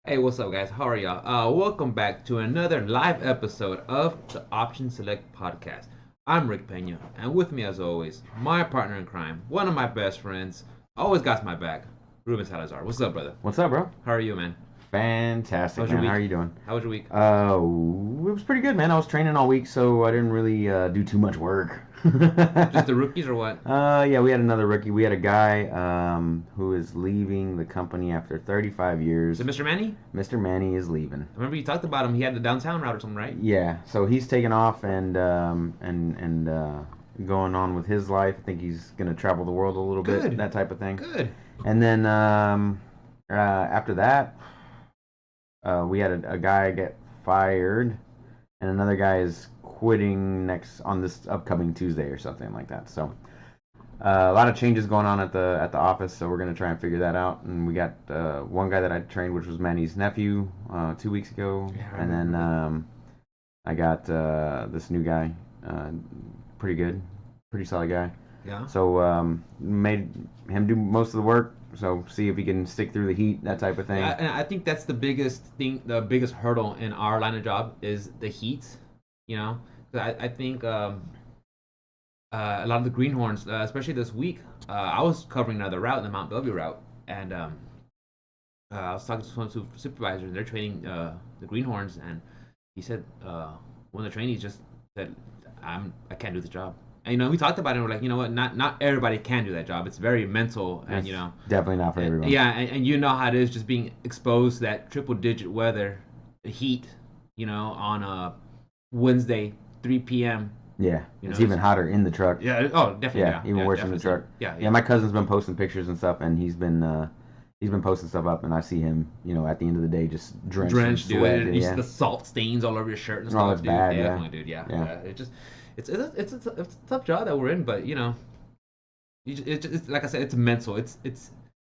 Hey, what's up, guys? How are y'all? Welcome back to another live episode of the Option Select podcast. I'm Rick Pena, and with me, as always, my partner in crime, one of my best friends, always got my back, Ruben Salazar. What's up, brother? What's up, bro? How are you, man? How Fantastic, was your man. How week? are you doing? How was your week? It was pretty good, man. I was training all week, so I didn't really do too much work. Just the rookies or what? Yeah, we had another rookie. We had a guy who is leaving the company after 35 years. Is it Mr. Manny? Mr. Manny is leaving. I remember you talked about him. He had the downtown route or something, right? Yeah, so he's taking off and going on with his life. I think he's gonna travel the world a little Good. bit, that type of thing. Good. And then after that, we had a guy get fired, and another guy is quitting next on this upcoming Tuesday or something like that. So a lot of changes going on at the office. So we're gonna try and figure that out. And we got one guy that I trained, which was Manny's nephew, 2 weeks ago, Yeah, I and then I got this new guy, pretty good, pretty solid guy. Yeah. So made him do most of the work. So see if he can stick through the heat, that type of thing. And I think that's the biggest thing, the biggest hurdle in our line of job is the heat. You know, I think a lot of the greenhorns, especially this week, I was covering another route, the Mount Bellevue route, and I was talking to some supervisors. They're training the greenhorns, and he said one of the trainees just said, I can't do the job." And we talked about it. And we're like, you know what? Not everybody can do that job. It's very mental, and It's definitely not for everyone. yeah, and you know how it is, just being exposed to that triple-digit weather, the heat, on a Wednesday, 3 p.m. Yeah, You it's know, even hotter in the truck. Yeah. Oh, definitely. Yeah, even worse in the definitely. truck. Yeah. Yeah, my cousin's been posting pictures and stuff, and he's been posting stuff up, and I see him, at the end of the day, just drenched in Drenched, dude. sweat. And you see Yeah, the salt stains all over your shirt and oh, stuff, it's dude. bad. Yeah, Definitely, dude. Yeah. yeah. It's a tough job that we're in, but it's like I said, it's mental. It's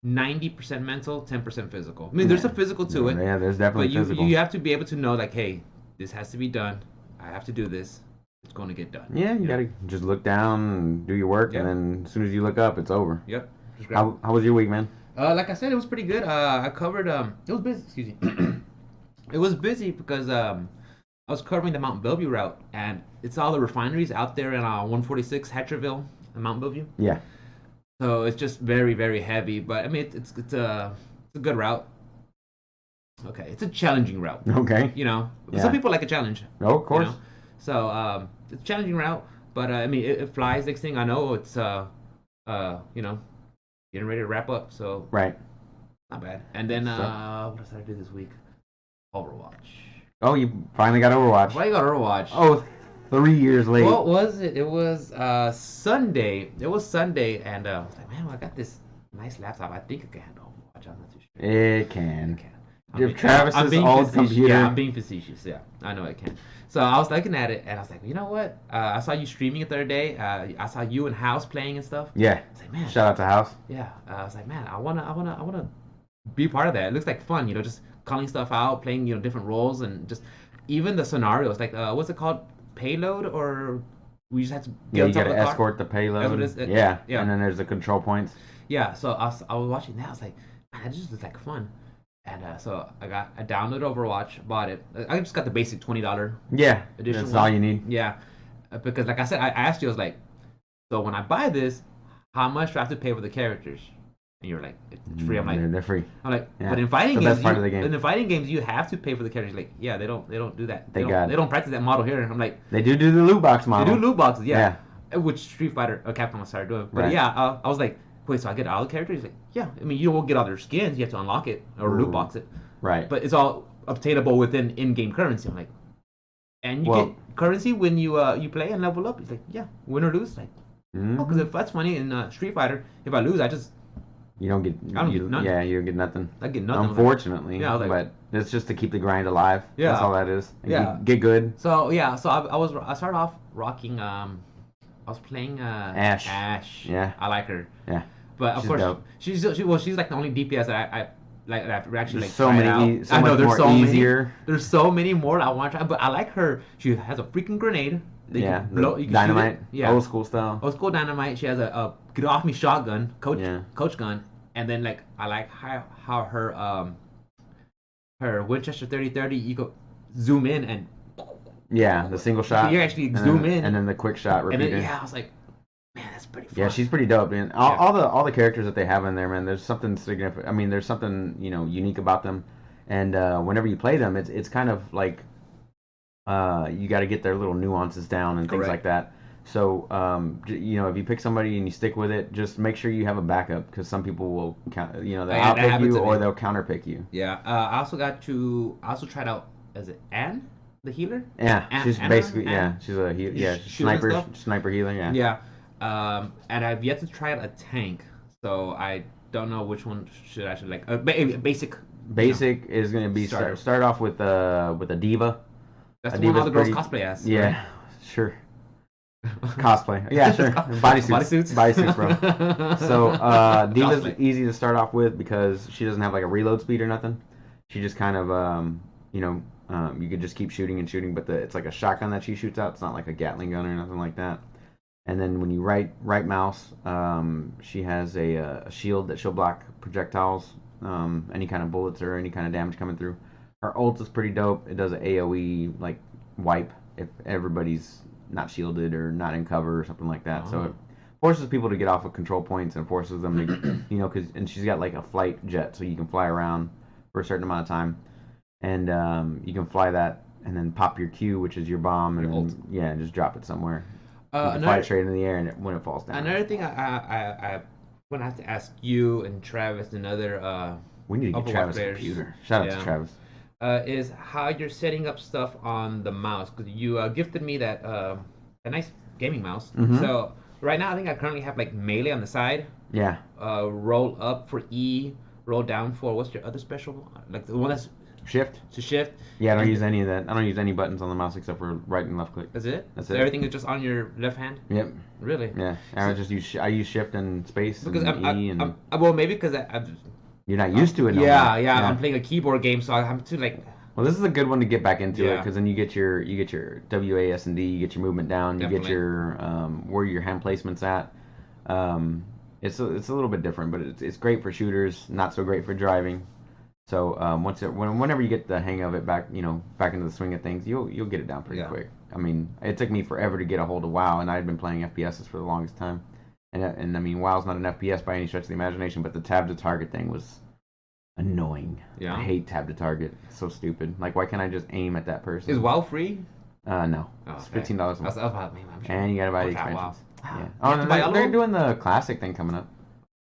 90% mental, 10% physical. I mean, there's a physical to it, Yeah, there's but definitely you physical. you have to be able to know, like, hey, this has to be done. I have to do this. It's going to get done. Yeah, you gotta just look down and do your work, Yep. and then as soon as you look up, it's over. Yep. Just grab How was your week, man? Like I said, it was pretty good. I covered. It was busy. Excuse me. It was busy because I was covering the Mount Bellevue route, and it's all the refineries out there in 146 Hatcherville, Mount Bellevue. Yeah, So it's just very, very heavy. But I mean, it's a good route. Okay, it's a challenging route. okay. Yeah. Some Yeah. people like a challenge. Oh, of course. So it's a challenging route, but I mean, it flies. Next thing I know, it's getting ready to wrap up. So Right. not bad. And then So- what else did I do this week? Overwatch. Oh, you finally got Overwatch. Why you got Overwatch? Oh, 3 years late. What was it? It was Sunday. It was Sunday, and I was like, man, well, I got this nice laptop. I think I can handle Overwatch. I'm not too sure. It can. I can. If Travis's being old facetious. computer- Yeah, I'm being facetious. Yeah, I know I can. So I was looking at it, and I was like, you know what? I saw you streaming it the other day. I saw you and House playing and stuff. Yeah. I was like, man. Shout out to House. Yeah. I was like, man, I wanna be part of that. It looks like fun. Just calling stuff out, playing different roles, and just even the scenarios. Like what's it called? Payload, or we just have to Yeah, on you top gotta of the car? escort the payload. That's what it is? Yeah. Yeah. And then there's the control points. Yeah, so I was watching that. I was like, man, that just looks like fun. And so I downloaded Overwatch, bought it. I just got the basic $20 Yeah. edition. That's all you need. Yeah, because like I said, I asked you, I was like, so when I buy this, how much do I have to pay for the characters? And you're like, it's free. I'm like, They're free. I'm like, Yeah. but in fighting The games, best part of the game. in the fighting games, you have to pay for the characters. Like, yeah, they don't do that. They don't practice that model here. I'm like, They do the loot box they model. do loot boxes, yeah. Which Street Fighter, Capcom started doing. But Right. yeah, I was like, wait, so I get all the characters? He's like, yeah. I mean, you won't get all their skins. You have to unlock it or loot Ooh. box it. Right. But it's all obtainable within in-game currency. I'm like, and you Well- get currency when you play and level up. He's like, yeah, win or lose. Like, Mhm. because if that's funny in Street Fighter, if I lose, I You don't get. none. Yeah, you don't get nothing. get nothing. Unfortunately. Yeah, I was like- but it's just to keep the grind alive. Yeah. That's all that is. And Yeah. Get good. So yeah, so I started off rocking. I was playing Ash. Ash. Yeah. I like her. Yeah. But of She's course, dope. she's like the only DPS that I like that I've actually There's like so tried many. out. So I know much there's more so easier. many. There's so many more that I want to try, but I like her. She has a freaking grenade. That you Yeah. can blow, you can Dynamite. Shoot it. Yeah. Old school style. Old school dynamite. She has a get off me shotgun, coach Yeah. gun, and then like I like how her her Winchester 3030, you go zoom in and Yeah, the single you can shot, actually zoom in, and then the quick shot and then repeater. yeah, I was like, man, that's pretty Yeah, fun. she's pretty dope, man. Yeah, All the characters that they have in there, man. There's something significant. I mean, there's something unique about them, and whenever you play them, it's kind of like you got to get their little nuances down and things like correct. that. So if you pick somebody and you stick with it, just make sure you have a backup because some people will they'll That outpick happened you to or me. they'll counterpick you. Yeah, I also tried out. Is it Anne, the healer? Yeah, she's Anna, basically Anne, she's a shooter and stuff. sniper healer. Yeah. Yeah, and I've yet to try out a tank, so I don't know which one should I should like. Basic, Basic is going to be starter. start off with a diva. That's A the one all diva's the girls pretty. cosplay as, right? Yeah, sure. Cosplay. Yeah, sure. Bodysuits. Bodysuits. Bodysuits, bro. So Diva's Cosplay. easy to start off with because she doesn't have like a reload speed or nothing. She just kind of you could just keep shooting and shooting, but it's like a shotgun that she shoots out. It's not like a Gatling gun or nothing like that. And then when you right mouse, she has a shield that she'll block projectiles, any kind of bullets or any kind of damage coming through. Her ult is pretty dope. It does an AOE like wipe if everybody's not shielded or not in cover or something like that. So it Oh. forces people to get off of control points and forces them to, and she's got like a flight jet, so you can fly around for a certain amount of time, and you can fly that and then pop your Q, which is your bomb, and Your ult. then yeah, just drop it somewhere. You can fly it Another straight in the air, and when it falls down, another thing I gonna have to ask you and Travis and other we need to get Overwatch Travis a players. computer. Shout out to Yeah. Travis. Is how you're setting up stuff on the mouse because you gifted me that a nice gaming mouse. Mm-hmm. So right now I think I currently have like melee on the side, Yeah. roll up for E, roll down for what's your other special? Like the one that's Shift. to shift. Yeah, I don't And use any of that. I don't use any buttons on the mouse except for right and left click. that's it. That's So it. everything is just on your left hand. Yep. Really? Yeah. So, I use shift and space because and E and well maybe because you're not used to it no yeah, more. yeah, I'm playing a keyboard game, so I have to like Well, this is a good one to get back into it yeah, because then you get your WAS and D, you get your movement down, you get definitely. your where your hand placement's at. Um, it's a little bit different, but it's great for shooters, not so great for driving. So whenever you get the hang of it back, back into the swing of things, you'll get it down pretty Yeah. quick. I mean, it took me forever to get a hold of WoW, and I had been playing FPSs for the longest time. And I mean, WoW's not an FPS by any stretch of the imagination, but the tab to target thing was annoying. Yeah. I hate tab to target. It's so stupid. Like, why can't I just aim at that person? Is WoW free? No. Oh, It's okay. $15 a I was month. about, man, I'm sure. And you gotta buy the Okay, wow. expansions. Yeah. You Oh, have no, to buy all of they're them? doing the classic thing coming up.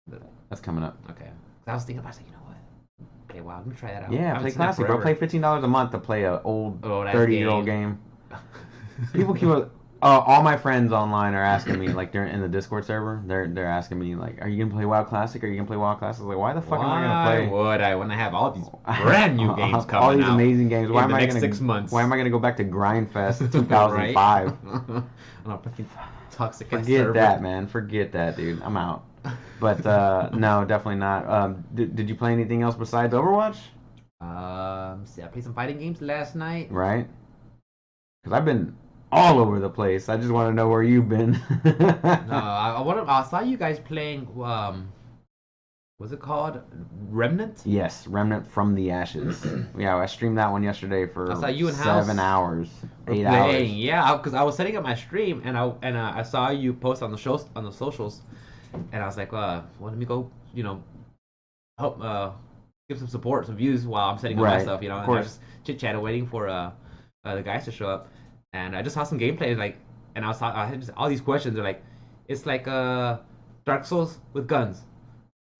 The- That's coming up. Okay. I was thinking about, I was like, you know what? Okay, wow, let me try that out. I Yeah, haven't play seen that classic, bro. forever. Play $15 a month to play a old Oh, that's 30-year-old game. People keep all my friends online are asking me like they're in the Discord server. They're asking me like, "Are you gonna play WoW Classic? Are you gonna play WoW Classic?" I was like, "Why the fuck am I gonna Why play would I when I have all these brand new games all coming these out amazing games? Why in am the I next gonna 6 months? Why am I gonna go back to Grindfest Right? 2005? On a fucking toxic ass Forget server. that, man. Forget that, dude. I'm out. But no, definitely not. Did you play anything else besides Overwatch? See, I played some fighting games last night. Right? Because I've been all over the place. I just want to know where you've been. No, I saw you guys playing. What's it called? Remnant. Yes, Remnant from the Ashes. Yeah, I streamed that one yesterday for I saw you and House 7 hours, were 8 hours. playing. Yeah, because I was setting up my stream and I saw you post on the shows on the socials, and I was like, well, let me go, help give some support, some views while I'm setting up my Right, stuff, of and I was course. just chit chatting, waiting for the guys to show up, and I just saw some gameplay like, and I had just all these questions. They're like, it's like Dark Souls with guns.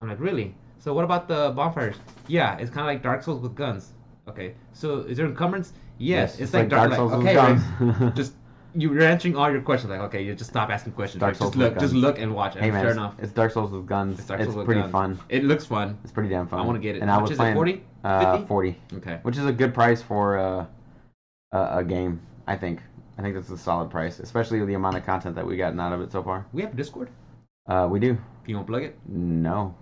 I'm like, really? So what about the bonfires? Yeah, it's kind of like Dark Souls with guns. Okay, so is there encumbrance? Yes, it's like Dark Souls with okay, guns. Rick, just you're answering all your questions. Like, okay, you just stop asking questions. Dark Like, Souls just look, with just guns. look and watch. Hey And man, fair enough. it's Dark Souls with guns. It's Dark It's Souls with pretty guns. fun. It looks fun. It's pretty damn fun. I want to get it. And How I much was is playing it? 40? 50? 40, Okay. which is a good price for a game. I think. I think that's a solid price, especially with the amount of content that we gotten out of it so far. We have a Discord. We do. Can you unplug it? No.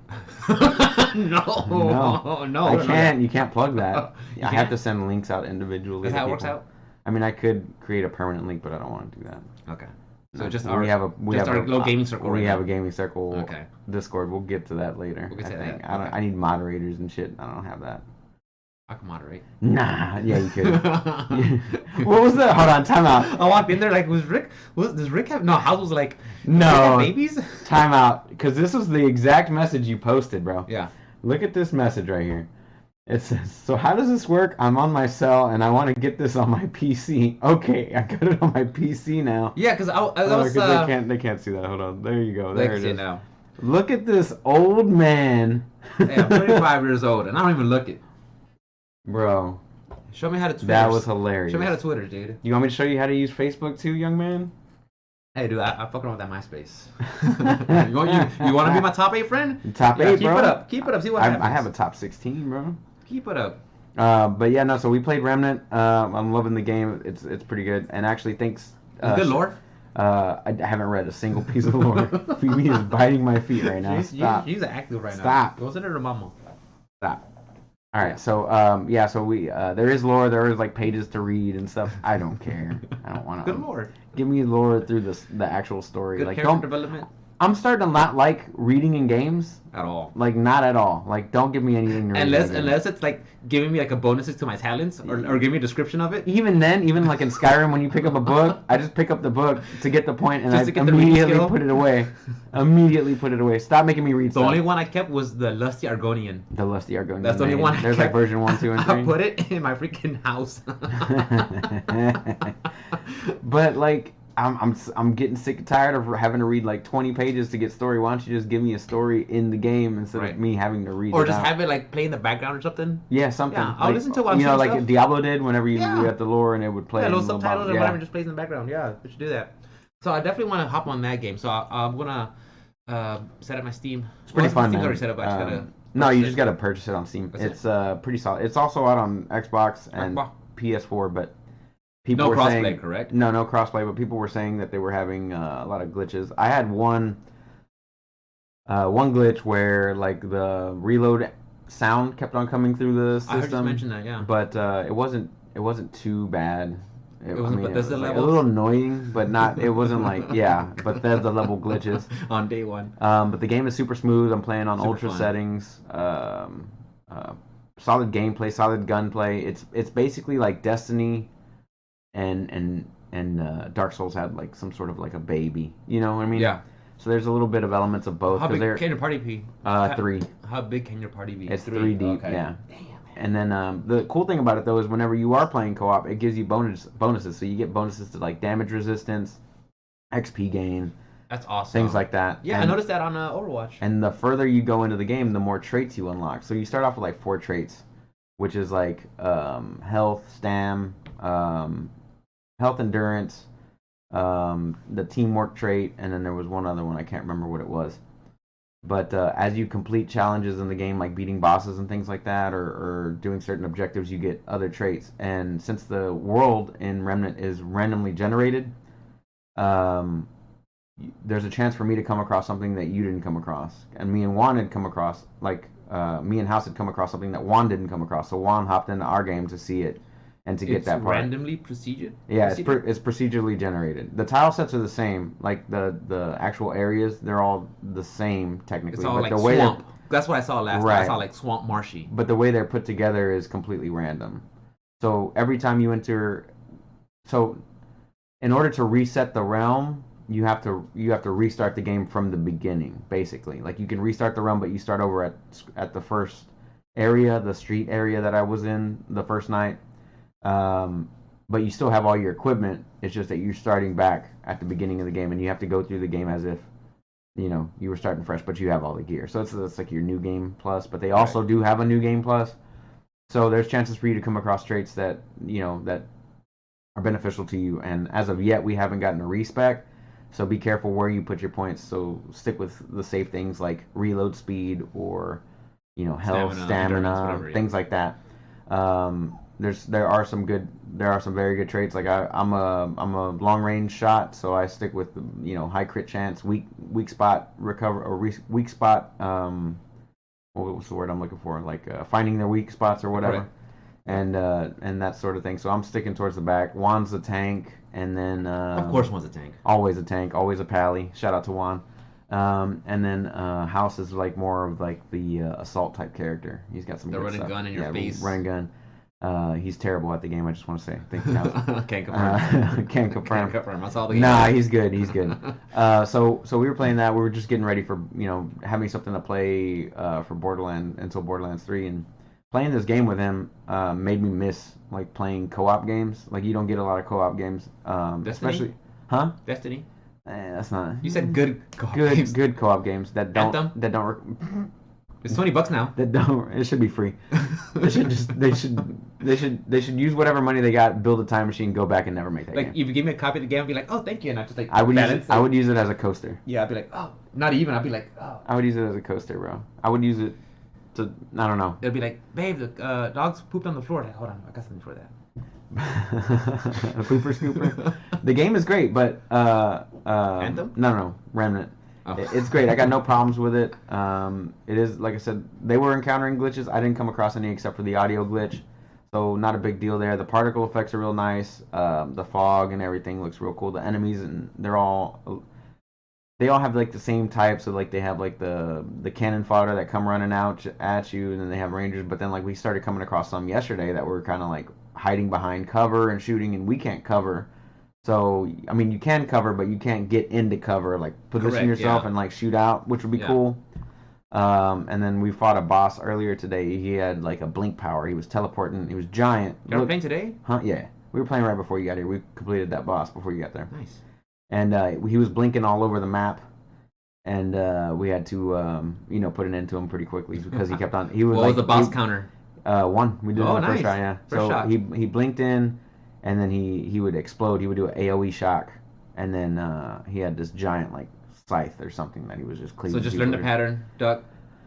No, No. no. I can't. You can't plug that. You I have can't? to send links out individually. That's to how it works people. out. I mean, I could create a permanent link, but I don't want to do that. Okay. So No. just we have a little gaming circle. We right have now. a gaming circle. Okay. Discord. We'll get to that later. We'll get to I think. that, I don't. okay. I need moderators and shit. I don't have that. I can moderate. Nah, yeah, you could. What was that? Hold on, time out. I walked in there like, does Rick have? No, House was like, does Rick have No, babies? time out. Because this was the exact message you posted, bro. Yeah. Look at this message right here. It says, so how does this work? I'm on my cell and I want to get this on my PC. Okay, I got it on my PC now. Yeah, because I Oh, was. 'cause they can't see that. Hold on. There you go. They There can it see it is. now. Look at this old man. Hey, I'm 25 years old and I don't even look it. Bro, Show me how to Twitter. that was hilarious. Show me how to Twitter, dude. You want me to show you how to use Facebook too, young man? Hey, dude, I fuck around with that MySpace. you want to be my top 8 friend? Top Yeah, 8, keep bro. it up. Keep it up. See what happens. I have a top 16, bro. Keep it up. But yeah, no. So we played Remnant. I'm loving the game. It's pretty good. And actually, thanks. Good lore. I haven't read a single piece of lore. Phoebe is biting my feet right now. Stop. She's active right now. Stop. Go send her to mama. Stop. All right. So yeah. So we there is lore. There is like pages to read and stuff. I don't care. I don't want to. Good lore. Give me lore through the actual story. Good like character don't. development. I'm starting to not like reading in games. At all. Like not at all. Like don't give me anything to read. Unless it's like giving me like a bonuses to my talents or give me a description of it. Even then, even like in Skyrim, when you pick up a book, I just pick up the book to get the point, and Just I to get the reading immediately skill? put it away. Immediately put it away. Stop making me read The stuff. only one I kept was the Lusty Argonian. The Lusty Argonian. That's the only one I There's kept. like version 1, 2, and 3. I put it in my freaking house. But like, I'm getting sick and tired of having to read like 20 pages to get story. Why don't you just give me a story in the game instead Right. of me having to read Or it just out? have it like play in the background or something. Yeah, something. Yeah, I'll like, listen to it while I'm you know, doing like stuff. Diablo did whenever you Yeah. had the lore and it would play. Yeah, in little the subtitles or yeah. whatever just plays in the background. Yeah, we should do that. So I definitely want to hop on that game. So I'm gonna set up my Steam. It's pretty fun, Steam's man. already set up. I just gotta. No, you just gotta purchase it on Steam. That's It's pretty solid. It's also out on Xbox and Xbox. PS4, but people No were crossplay, saying correct? no crossplay. But people were saying that they were having a lot of glitches. I had one glitch where like the reload sound kept on coming through the system. I heard you mention that. Yeah. But it wasn't too bad. It wasn't Bethesda like level? a little annoying, but not. It wasn't like Bethesda level glitches. On day one. But the game is super smooth. I'm playing on Super ultra fun. settings. Solid gameplay, solid gunplay. It's basically like Destiny, and Dark Souls had like some sort of like a baby. You know what I mean? Yeah. So there's a little bit of elements of both. How 'Cause big can your party be? 3. How big can your party be? It's 3 deep. Okay. Yeah. Damn. And then the cool thing about it though is whenever you are playing co-op, it gives you bonuses. So you get bonuses to like damage resistance, XP gain, That's awesome. things like that. Yeah, I And- noticed that on Overwatch. And the further you go into the game, the more traits you unlock. So you start off with like 4 traits, which is like health, health endurance, the teamwork trait, and then there was one other one. I can't remember what it was. But as you complete challenges in the game, like beating bosses and things like that, or doing certain objectives, you get other traits. And since the world in Remnant is randomly generated, there's a chance for me to come across something that you didn't come across. And me and Juan had come across, like, me and House had come across something that Juan didn't come across. So Juan hopped into our game to see it and to get It's that part. randomly procedured. Yeah, it's procedurally generated. The tile sets are the same. Like the actual areas, they're all the same technically. It's all but like the way swamp. That's what I saw last time. Right. I saw like swamp marshy. but the way they're put together is completely random. So every time you enter, so in order to reset the realm, you have to restart the game from the beginning, basically. Like you can restart the realm, but you start over at the first area, the street area that I was in the first night. But you still have all your equipment. It's just that you're starting back at the beginning of the game, and you have to go through the game as if, you know, you were starting fresh, but you have all the gear. So it's like your new game plus. But they also do have a new game plus. So there's chances for you to come across traits that that are beneficial to you. And as of yet, we haven't gotten a respec. So be careful where you put your points. So stick with the safe things like reload speed or health, stamina, whatever, yeah. things like that. There are some very good traits. Like I'm a long range shot, so I stick with high crit chance, weak spot recover, or weak spot. What was the word I'm looking for? Like finding their weak spots or whatever, Right. and that sort of thing. So I'm sticking towards the back. Juan's the tank, and then Of course, one's a tank. always a tank, always a pally. Shout out to Juan. And then House is like more of like the assault type character. He's got some The good running stuff. gun in your Yeah, face. running gun. He's terrible at the game. I just want to say, thank you, House. Can't confirm. Can't confirm. Can't confirm. I saw the game. Nah, he's good. He's good. So we were playing that. We were just getting ready for having something to play for Borderlands until Borderlands 3, and playing this game with him made me miss like playing co-op games. Like you don't get a lot of co-op games, Destiny. especially, huh? Destiny. That's not You said good co-op games. good co-op games that don't Anthem? that don't It's $20 now. that don't. It should be free. They should use whatever money they got, build a time machine, go back and never make that Like game. if you give me a copy of the game, I'd be like, oh, thank you, and I just like I would use balance it. I would use it as a coaster. Yeah, I'd be like, oh, not even. I'd be like, oh. I would use it as a coaster, bro. I would use it to. I don't know. They'd be like, babe, the dogs pooped on the floor. Like, hold on, I got something for that. A pooper scooper. The game is great, but Anthem? No, Remnant. Oh. It's great. I got no problems with it. It is like I said, they were encountering glitches. I didn't come across any except for the audio glitch, so not a big deal there. The particle effects are real nice. The fog and everything looks real cool. The enemies and they all have like the same type. So like they have like the cannon fodder that come running out at you, and then they have rangers. But then like we started coming across some yesterday that were kind of like hiding behind cover and shooting, and we can't cover. So I mean, you can cover, but you can't get into cover. Like position Correct, yourself yeah. and like shoot out, which would be Yeah. cool. And then we fought a boss earlier today. He had like a blink power. He was teleporting. He was giant. You ever playing today? Huh? Yeah. We were playing right before you got here. We completed that boss before you got there. Nice. And he was blinking all over the map. And we had to, put an end to him pretty quickly because he kept on. He was What like was the boss counter? one. We did it Oh, in the first nice. shot. Yeah. First So shot. he blinked in, and then he would explode. He would do an AOE shock, and then he had this giant like scythe or something that he was just cleaving. So just people learn the with. pattern, duck,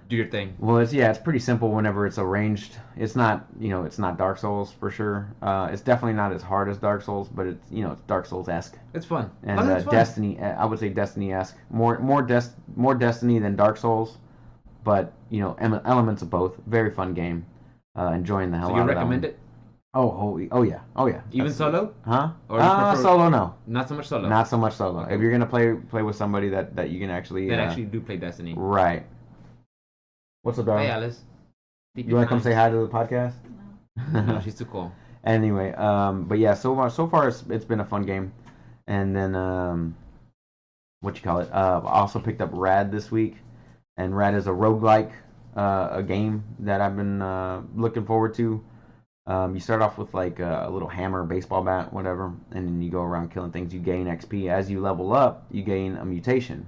do your thing. Well, it's pretty simple whenever it's arranged. It's not it's not Dark Souls for sure. It's definitely not as hard as Dark Souls, but it's Dark Souls esque. It's fun. And It's fun. Destiny, I would say Destiny esque. More Destiny than Dark Souls, but elements of both. Very fun game. Enjoying the hell So out you of that recommend one. it? Oh yeah. Even solo? Huh? Or you prefer- Solo no. Not so much solo. Not so much solo. Okay. If you're gonna play with somebody that you can actually Then actually do play Destiny. right. What's up, dog? Hey, Alice. You want to come say hi to the podcast? No, she's too cool. Anyway, but yeah, so far it's been a fun game, and then what you call it? I also picked up Rad this week, and Rad is a roguelike, a game that I've been looking forward to. You start off with like a little hammer, baseball bat, whatever, and then you go around killing things. You gain XP. As you level up, you gain a mutation.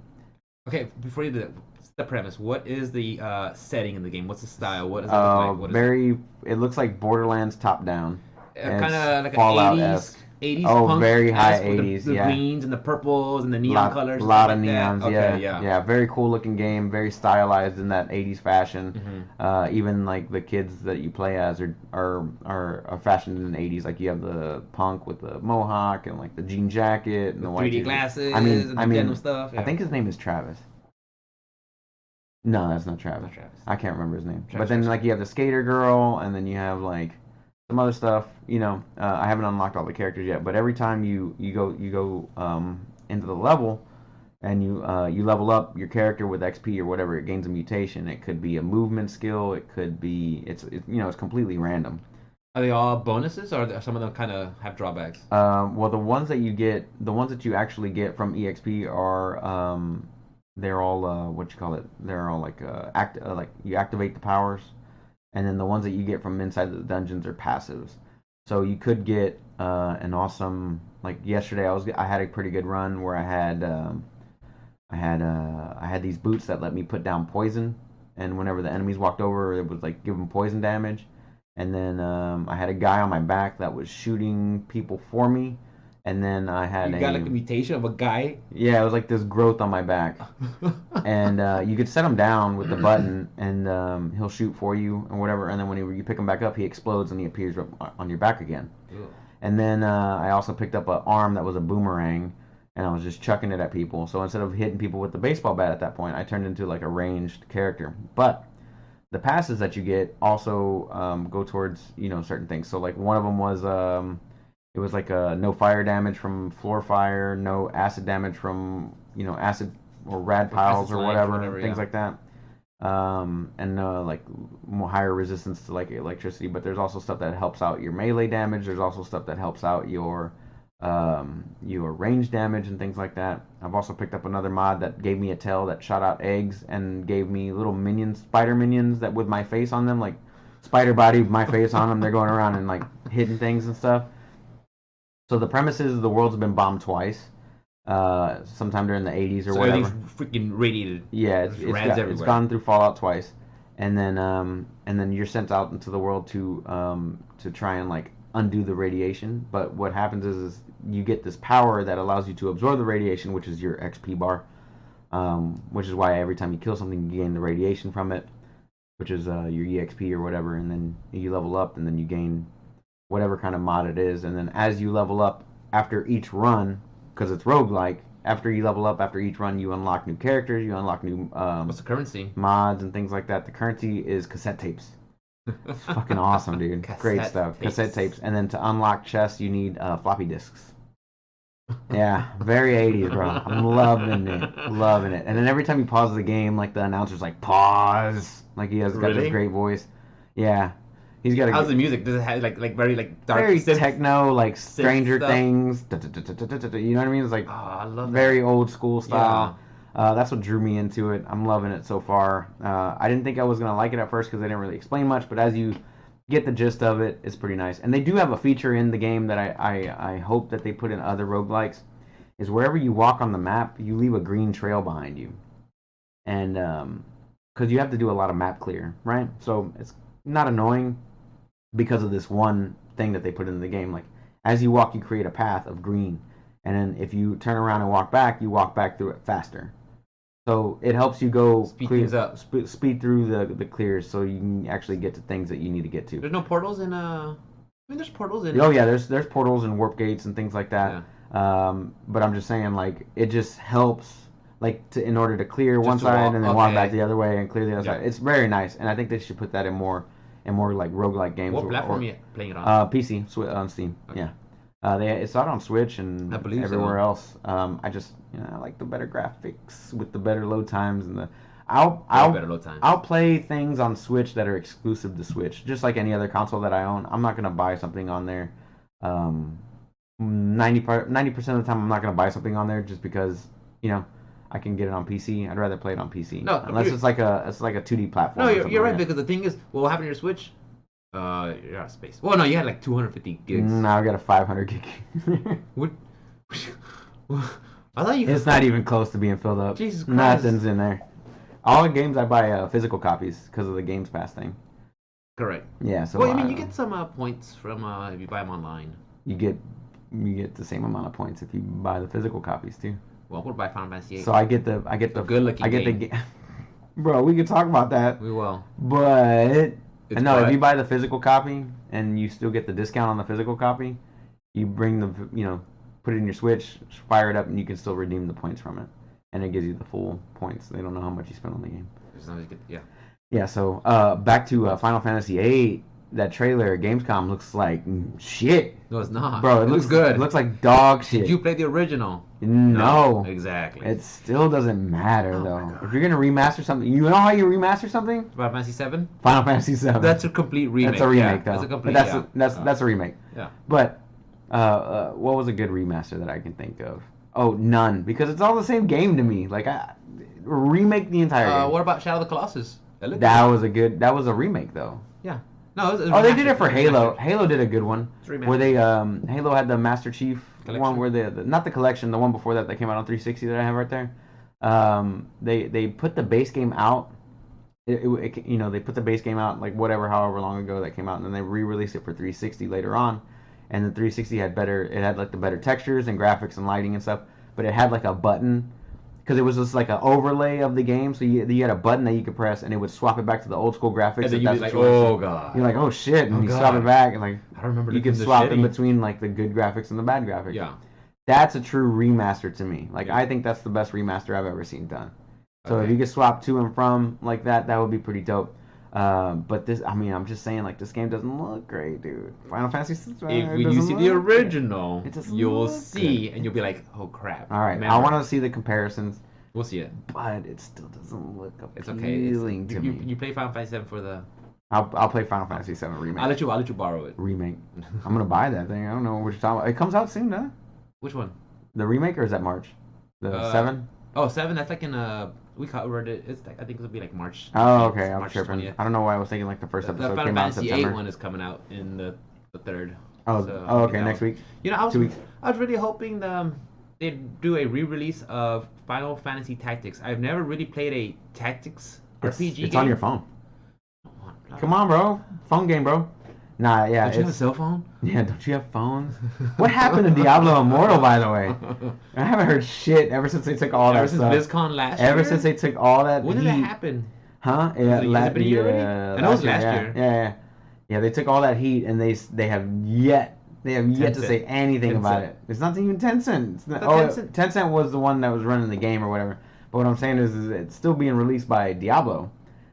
Okay, before you do that, what's the premise? What is the setting in the game? What's the style? What does it look like? What is It looks like Borderlands top down. kind of like Fallout-esque. an 80s Oh, punk very high esque with 80s, the yeah. greens and the purples and the neon colors. A lot of stuff like neons, that. yeah, Okay, yeah. Very cool looking game, very stylized in that 80s fashion. Mhm. Even like the kids that you play as are fashioned in the 80s. Like you have the punk with the mohawk and like the jean jacket and the white 3D t-shirt. glasses I mean, and the I mean, denim stuff. I think his name is Travis. No, that's not Travis. Not Travis. I can't remember his name. Travis But then Jackson. like you have the skater girl, and then you have like some other stuff. I haven't unlocked all the characters yet, but every time you go into the level, and you level up your character with XP or whatever, it gains a mutation. It could be a movement skill. It could be it's completely random. Are they all bonuses, or are some of them kind of have drawbacks? Well, the ones that you actually get from EXP are they're all what you call it? They're all like like you activate the powers, and then the ones that you get from inside the dungeons are passives. So you could get an awesome, like yesterday I had a pretty good run where I had these boots that let me put down poison, and whenever the enemies walked over, it would like give them poison damage. And then I had a guy on my back that was shooting people for me, and then I had You got like a mutation of a guy. yeah, it was like this growth on my back, and you could set him down with the button, and he'll shoot for you or whatever. And then when you pick him back up, he explodes and he appears on your back again. Ew. And then I also picked up an arm that was a boomerang, and I was just chucking it at people. So instead of hitting people with the baseball bat at that point, I turned into like a ranged character. But the passes that you get also go towards certain things. So like one of them was it was like no fire damage from floor fire, no acid damage from acid or rad With piles acid or slang, whatever, things yeah. like that. And like more higher resistance to like electricity. But there's also stuff that helps out your melee damage. There's also stuff that helps out your range damage and things like that. I've also picked up another mod that gave me a tail that shot out eggs and gave me little minions, spider minions that with my face on them, like spider body with my face on them. They're going around and like hitting things and stuff. So the premise is the world's been bombed twice. Sometime during the 80s or So whatever. everything's freaking radiated. Yeah, There's rads it's everywhere. gone through Fallout twice, and then you're sent out into the world to try and like undo the radiation. But what happens is you get this power that allows you to absorb the radiation, which is your XP bar, which is why every time you kill something, you gain the radiation from it, which is your EXP or whatever, and then you level up, and then you gain whatever kind of mod it is, and then as you level up after each run, because it's roguelike, after you level up after each run, you unlock new characters, you unlock new What's the currency? mods and things like that. The currency is cassette tapes. It's fucking awesome, dude. Great stuff. Tapes. Cassette tapes. And then to unlock chests, you need floppy disks. Yeah, very 80s, bro. I'm loving it. Loving it. And then every time you pause the game, like the announcer's like, pause. Like he has got Really? this great voice. Yeah. He's got a How's the music? Does it have like very like dark very synth? techno, like Stranger stuff? Things. You know what I mean? It's like Oh, I love very that. old school style. That's what drew me into it. I'm loving it so far. I didn't think I was gonna like it at first because they didn't really explain much, but as you get the gist of it, it's pretty nice. And they do have a feature in the game that I hope that they put in other roguelikes, is wherever you walk on the map, you leave a green trail behind you, and because you have to do a lot of map clear, right? So it's not annoying because of this one thing that they put in the game. Like as you walk, you create a path of green, and then if you turn around and walk back, you walk back through it faster. So it helps you go Speed things up. speed through the clears, so you can actually get to things that you need to get to. There's no portals in I mean, there's portals in. Oh yeah, there's portals and warp gates and things like that. But I'm just saying, like it just helps, like in order to clear Just one to side walk, and then walk okay. back the other way and clear the other Yeah. side. It's very nice, and I think they should put that in more like roguelike games. What platform are you playing it on? PC on Steam. Okay. Yeah. It's out on Switch and I believe everywhere so. else. I just I like the better graphics with the better load times and the. Better load times. I'll play things on Switch that are exclusive to Switch, just like any other console that I own. I'm not gonna buy something on there. 90% of the time, I'm not gonna buy something on there just because I can get it on PC. I'd rather play it on PC. No, unless it's like a 2D platform. No, or you're something right like that. because the thing is, what happened to your Switch? You're out of space. Well, no, you had like 250 gigs. No, I got a 500 gig. What? I thought you. It's not even close to being filled up. Jesus Christ. Nothing's in there. All the games I buy physical copies because of the Games Pass thing. Correct. Yeah. So Well, I mean, you get some points from if you buy them online. you get the same amount of points if you buy the physical copies too. Well, we'll buy Final Fantasy 8. So I get the good-looking game. Bro, we could talk about that. We will. But It's no, if what? you buy the physical copy and you still get the discount on the physical copy, you bring put it in your Switch, fire it up, and you can still redeem the points from it, and it gives you the full points. They don't know how much you spent on the game. As long as you get, yeah. Yeah. So back to Final Fantasy VIII. That trailer at Gamescom looks like shit. No, it's not. Bro, it looks good. It looks like dog shit. Did you play the original? No. Exactly. It still doesn't matter Oh my though. God. If you're gonna remaster something, you know how you remaster something? Final Fantasy 7? Final Fantasy VII. That's a complete remake. That's a remake yeah. though. That's a complete. But that's a remake. Yeah. But what was a good remaster that I can think of? Oh, none, because it's all the same game to me. Like remake the entire game. What about Shadow of the Colossus? That was a remake though. Yeah. No. It was Oh, they did it for remastered. Halo. Halo did a good one. It's remastered. Where they Halo had the Master Chief Collection? one where not the collection, the one before that came out on 360 that I have right there. They put the base game out. They put the base game out like however long ago that came out, and then they re-released it for 360 later on. And the 360 had like the better textures and graphics and lighting and stuff, but it had like a button because it was just like an overlay of the game. So you had a button that you could press, and it would swap it back to the old school graphics. And then if you'd be that's like, what you wanted to oh see. god. You're like, oh shit, and Oh, you God. swap it back, and like I don't remember. you can the swap in shitty. between like the good graphics and the bad graphics. Yeah. That's a true remaster to me. Like Yeah. I think that's the best remaster I've ever seen done. So if Okay. you could swap to and from like that would be pretty dope. But I'm just saying, like this game doesn't look great, dude. Final Fantasy. If you see the original, It doesn't you'll look see, good. and you'll be like, oh crap. All right, Remember. I want to see the comparisons. We'll see it. but it still doesn't look It's okay. It's, appealing to you me. you play Final Fantasy 7 for the. I'll play Final Fantasy VII remake. I'll let you borrow it. Remake. I'm gonna buy that thing. I don't know what you're talking about. It comes out soon, huh? Which one? The remake, or is that March? The 7? Oh, 7. That's like in we covered it. It's like, I think it'll be like March. Oh, okay. I'm March tripping. 20th. I don't know why I was thinking like the first episode Final came out in Fantasy September. 8 one is coming out in the 3rd. Oh, So, oh, okay. Next week. You know, 2 weeks. I was really hoping they'd do a re-release of Final Fantasy Tactics. I've never really played a tactics RPG game. It's on your phone. Come on, bro. Phone game, bro. Nah, yeah. Don't you have a cell phone? Yeah, don't you have phones? What happened to Diablo Immortal, by the way? I haven't heard shit ever since they took all that stuff. Ever since BlizzCon last year? Ever since they took all that When did that happen? Huh? Yeah, Has it been a year already? I know it was last year. Yeah. Yeah, they took all that heat and they have yet to say anything about it. It's not even Tencent. It's not, Tencent was the one that was running the game or whatever. But what I'm saying is it's still being released by Diablo,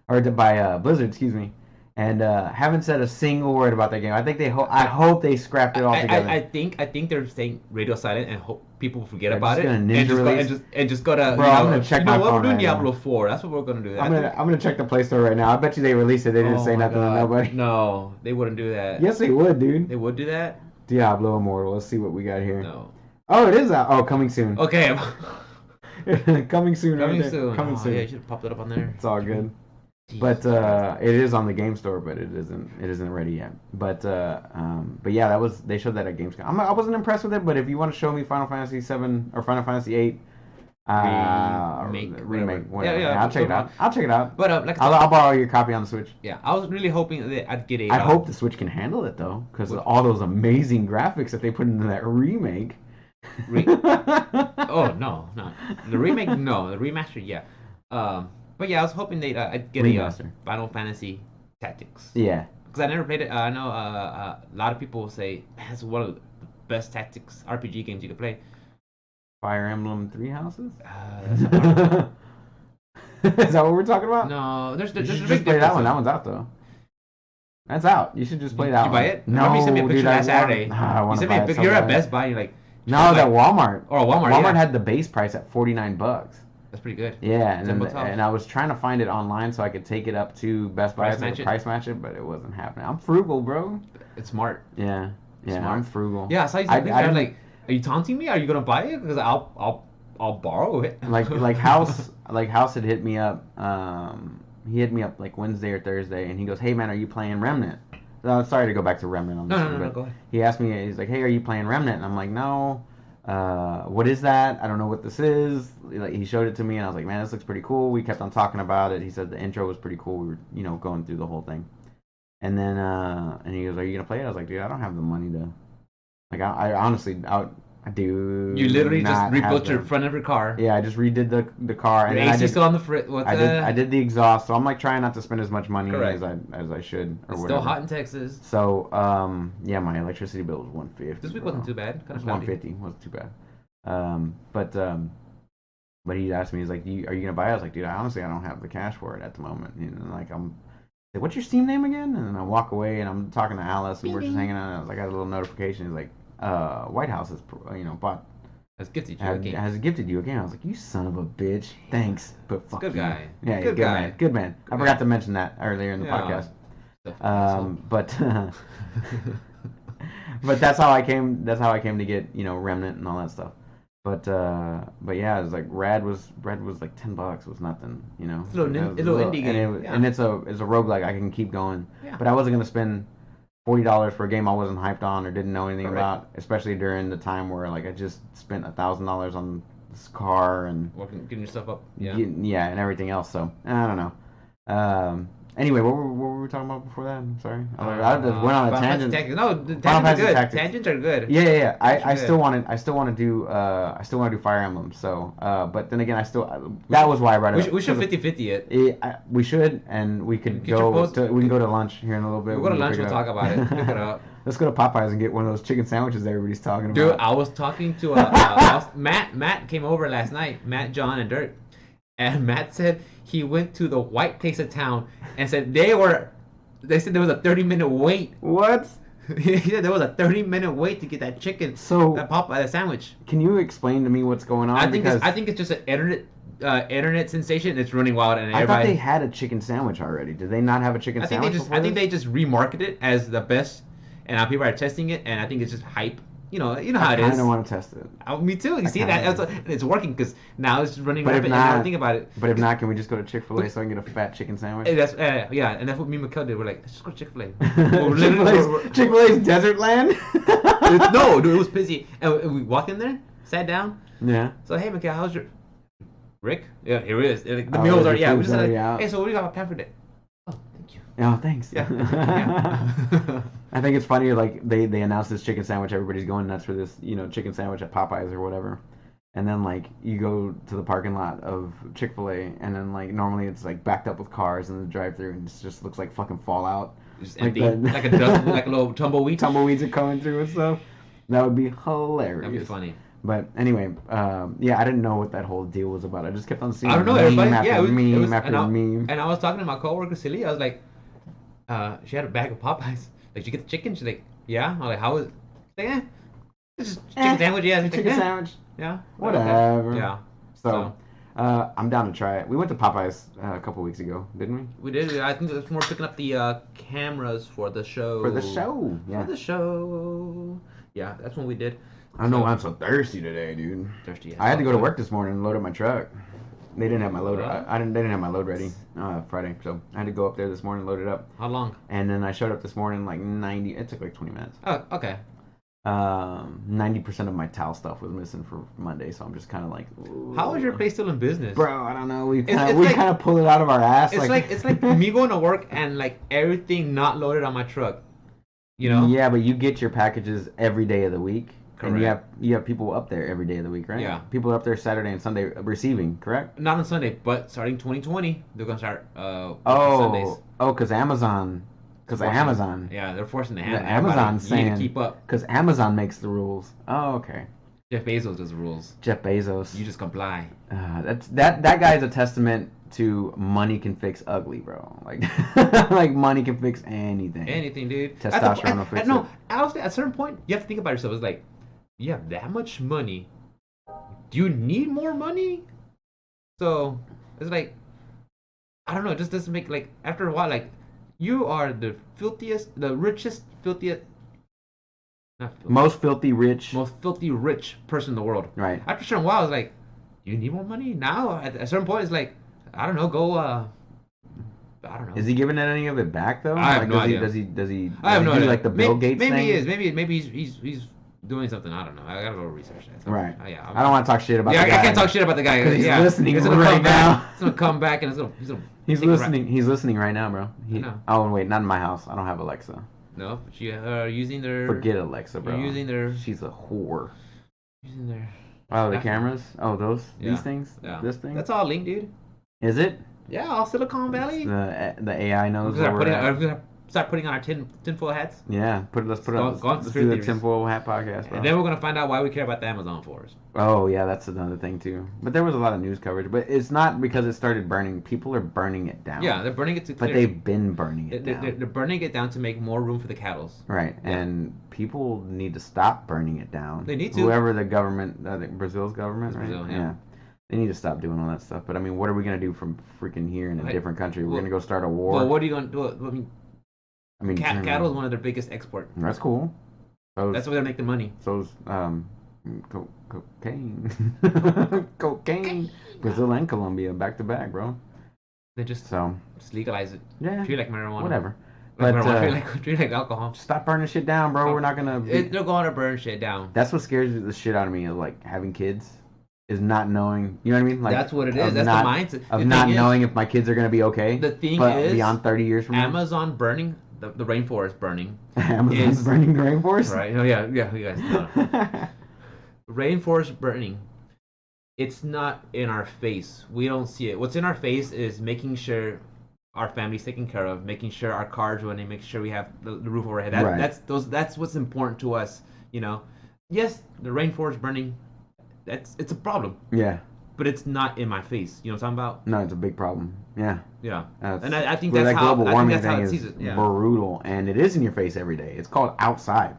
or by Blizzard, excuse me. And haven't said a single word about that game. I think I hope they scrapped it all together. I think they're staying radio silent and hope people forget They're about just it gonna ninja and just go to. Bro, I'm gonna check my what phone we're doing right now. Diablo 4. That's what we're gonna do. I'm gonna check the Play Store right now. I bet you they released it. They didn't say nothing to nobody. No, they wouldn't do that. Yes, they would, dude. They would do that. Diablo Immortal. Let's see what we got here. No. Oh, it is out. Oh, coming soon. Okay. Coming soon. Coming right soon. Coming soon. Yeah, you should have popped it up on there. It's all good. Jesus. But it is on the Game Store, but it isn't ready yet. But yeah, they showed that at Gamescom. I wasn't impressed with it, but if you want to show me Final Fantasy 7 or Final Fantasy 8 remake, whatever. Yeah, I'll check it out. I'll check it out. But like I'll borrow your copy on the Switch. Yeah, I was really hoping that I'd get a. I hope the Switch can handle it though, because all those amazing graphics that they put into that remake. Oh no, the remake, no, the remaster, yeah. But yeah, I was hoping I'd get a Final Fantasy Tactics. Yeah. Because I never played it. I know a lot of people say it's one of the best tactics RPG games you can play. Fire Emblem Three Houses. That's a hard Is that what we're talking about? No, there's you a should big just play that one. difference. That one's out though. That's out. You should just play that Did one. you buy it? No, you sent me a picture dude, last Saturday. I You want to sent me buy a it picture. so You're at bad. Best Buy. And you're like, no, that Walmart. Or Walmart. Walmart Yeah. had the base price at $49. That's pretty good. Yeah, and I was trying to find it online so I could take it up to Best Buy to price match it, but it wasn't happening. I'm frugal, bro. It's smart. Yeah, Smart. I'm frugal. Yeah, I saw you send a picture. I'm like, are you taunting me? Are you gonna buy it? Because I'll borrow it. like House had hit me up. He hit me up like Wednesday or Thursday, and he goes, "Hey man, are you playing Remnant?" Sorry to go back to Remnant on this one, but go ahead. he asked me. He's like, "Hey, are you playing Remnant?" And I'm like, "No." What is that? I don't know what this is. Like, he showed it to me, and I was like, "Man, this looks pretty cool." We kept on talking about it. He said the intro was pretty cool. We were, going through the whole thing, and then and he goes, "Are you gonna play it?" I was like, "Dude, I don't have the money to." Like, I honestly, I do. You literally just not rebuilt have your front of your car. Yeah, I just redid the car, and Your then AC still on the fritz. I did the exhaust, so I'm like trying not to spend as much money Correct. as I should or It's whatever. still hot in Texas. So yeah, my electricity bill was $150. This week wasn't too bad. It was $150. Wasn't too bad. But he asked me, he's like, "Are you gonna buy it?" I was like, "Dude, honestly, I don't have the cash for it at the moment." And like what's your Steam name again? And then I walk away, and I'm talking to Alice, and we're just hanging out. And I was like, I got a little notification. He's like, White House has bought. Has gifted you a game. Has gifted you a game. I was like, you son of a bitch. Thanks, but fuck Good you. guy. Yeah, Good good guy. man. Good man. I forgot to mention that earlier in the Yeah. podcast. But that's how I came. That's how I came to get Remnant and all that stuff. But yeah, it was like Red was like $10. It was nothing. It's a little indie game. And it's a roguelike. I can keep going. Yeah. But I wasn't gonna spend $40 for a game I wasn't hyped on or didn't know anything Correct. about, especially during the time where like I just spent $1,000 on this car and Getting yourself up. Yeah. yeah, and everything else. So I don't know. Anyway, what were we talking about before that? I'm sorry. I just went on a tangent. No, the Final tangents are good. Tactics. Tangents are good. Yeah. I Tangents are still good. want to do Fire Emblem. So, but then again, that was why I brought it up. We should 50-50 it. We should, and we could Get your post- we can go to lunch here in a little bit. We'll go to lunch. pick We'll talk about it. Pick it up. Let's go to Popeyes and get one of those chicken sandwiches everybody's talking Dude, about. I was talking to Matt. Matt came over last night. Matt, John, and Dirk. And Matt said he went to the white place of town and said they said there was a 30-minute wait. What? He said there was a 30-minute wait to get that chicken, So that Popeye, that sandwich. can you explain to me what's going on? I think it's just an internet internet sensation. It's running wild, and I thought everybody. they had a chicken sandwich already. Did they not have a chicken sandwich before I think this? they just remarket it as the best, and now people are testing it, and I think it's just hype. You know I how it kind is. of want to test it. Me too. You I see kinda that? It's working because now it's running But if rapid, and now not, think about it. but if not, can we just go to Chick-fil-A so I can get a fat chicken sandwich? That's yeah, and that's what me and Mikkel did. We're like, let's just go to Chick-fil-A. Chick-fil-A's Desert Land. No, dude, it was busy, and we walked in there, sat down. Yeah. So hey, Mikkel, how's your Rick? Yeah, here it is. Like, the Oh, meals the are yeah. We food's just like, already out. hey, so what do you got planned for today? Oh, thank you. Oh, thanks. Yeah. Yeah. I think it's funny, like they announced this chicken sandwich, everybody's going nuts for this, chicken sandwich at Popeyes or whatever. And then like you go to the parking lot of Chick-fil-A and then like normally it's like backed up with cars in the drive-through and it just looks like fucking Fallout. Just Like empty, like a dust, like a little tumbleweed. Tumbleweeds are coming through and stuff. That would be hilarious. That'd be funny. But anyway, yeah, I didn't know what that whole deal was about. I just kept on seeing I don't know. meme Everybody, after yeah, meme after and meme. And I was talking to my coworker Celia. I was like, she had a bag of Popeyes. Like, did you get the chicken? She's like, yeah. I'm like, how is? Like, it's just chicken sandwich. Yeah, Chicken like, sandwich. Yeah. Whatever. Okay. Yeah. So, I'm down to try it. We went to Popeyes a couple weeks ago, didn't we? We did. I think it's more picking up the cameras for the show. For the show. Yeah. For the show. Yeah, that's what we did. I don't know why I'm so thirsty today, dude. Thirsty. I had to go to work this morning and load up my truck. They didn't have my load. What? They didn't have my load ready Friday, so I had to go up there this morning, load it up, How long? and then I showed up this morning like 90. It took like 20 minutes. Oh, okay. 90% of my towel stuff was missing for Monday, so I'm just kind of like. Ooh. How is your place still in business? Bro, I don't know. We It's kind like- of pull it out of our ass. It's like me going to work and like everything not loaded on my truck. You know? Yeah, but you get your packages every day of the week. Correct. And you have people up there every day of the week, right? Yeah. People are up there Saturday and Sunday receiving, correct? Not on Sunday, but starting 2020, they're gonna start Sundays. Because Amazon. Because Forcing- Amazon. Yeah, they're forcing the hand. The Amazon's you need saying. to keep up. Because Amazon makes the rules. Oh, okay. Jeff Bezos does the rules. Jeff Bezos. You just comply. That guy is a testament to money can fix ugly, bro. Like like money can fix anything. Anything, dude. Testosterone will fix it. No, honestly, at a certain point, you have to think about yourself. It's like, you have that much money. Do you need more money? So it's like, I don't know. It just doesn't make like after a while, like you are the filthiest, the richest, filthiest. Not filthy, Most filthy rich. most filthy rich person in the world. Right. After a certain while, it's like, do you need more money? Now, at a certain point, it's like, I don't know, go, I don't know. Is he giving any of it back though? I have like, no idea. Does he I have no do idea. like the Bill Gates maybe thing? he is. Maybe he's doing something. I don't know. I gotta go research that. So, Right. Yeah. I don't want to talk shit about Yeah, the guy. I can't talk shit about the guy. 'Cause he's Yeah. listening He's gonna right come back. now. He's gonna come back and he's gonna He's take a listening. He's listening right now, bro. I know. Oh wait, not in my house. I don't have Alexa. No, but you are using their. Forget Alexa, bro. You're using their. She's a whore. Using their. Oh, the Yeah. cameras. Oh, those. Yeah. These things. Yeah. This thing. That's all linked, dude. Is it? Yeah, all Silicon Valley. The AI knows We're where we're at. gonna start putting on our tinfoil hats. Yeah, let's put it Go- on. go on Let's do conspiracy the theories. Tinfoil Hat podcast, bro. And then we're gonna find out why we care about the Amazon forest. Oh yeah, that's another thing too. But there was a lot of news coverage. But it's not because it started burning. People are burning it down. Yeah, they're burning it to. But they've been burning it down. They're burning it down to make more room for the cattle. Right, Yeah. and people need to stop burning it down. They need to. Whoever the government, I think Brazil's government, It's right? Brazil, yeah. They need to stop doing all that stuff. But I mean, what are we gonna do from freaking here in a Like, different country? We're well- gonna go start a war. Well, what are you gonna do? I mean, I mean, cattle is one of their biggest export. That's cool. So That's where they make the money. so's cocaine, cocaine. Brazil and Colombia back to back, bro. They just So legalize it. yeah, Treat it like marijuana. whatever. Like But, marijuana, treat it like alcohol. Stop burning shit down, bro. We're not gonna. They're going to burn shit down. That's what scares the shit out of me of like having kids, is not knowing. You know what I mean? Like That's what it of is. That's not, the mindset. of The not thing is, knowing if my kids are gonna be okay. The thing but is, beyond 30 years from now, Amazon burning the rainforest burning. Amazon's is- burning the rainforest. Right? Oh yeah, you guys know. Rainforest burning. It's not in our face. We don't see it. What's in our face is making sure our family's taken care of, making sure our car's running, making sure we have the roof overhead. Right. That's what's important to us. You know, yes, the rainforest burning. It's a problem, Yeah. but it's not in my face. You know what I'm talking about? No, it's a big problem. Yeah. Yeah. That's- And I think where that's that how global I think warming that's how thing it is sees it. Yeah. brutal, and it is in your face every day. It's called outside.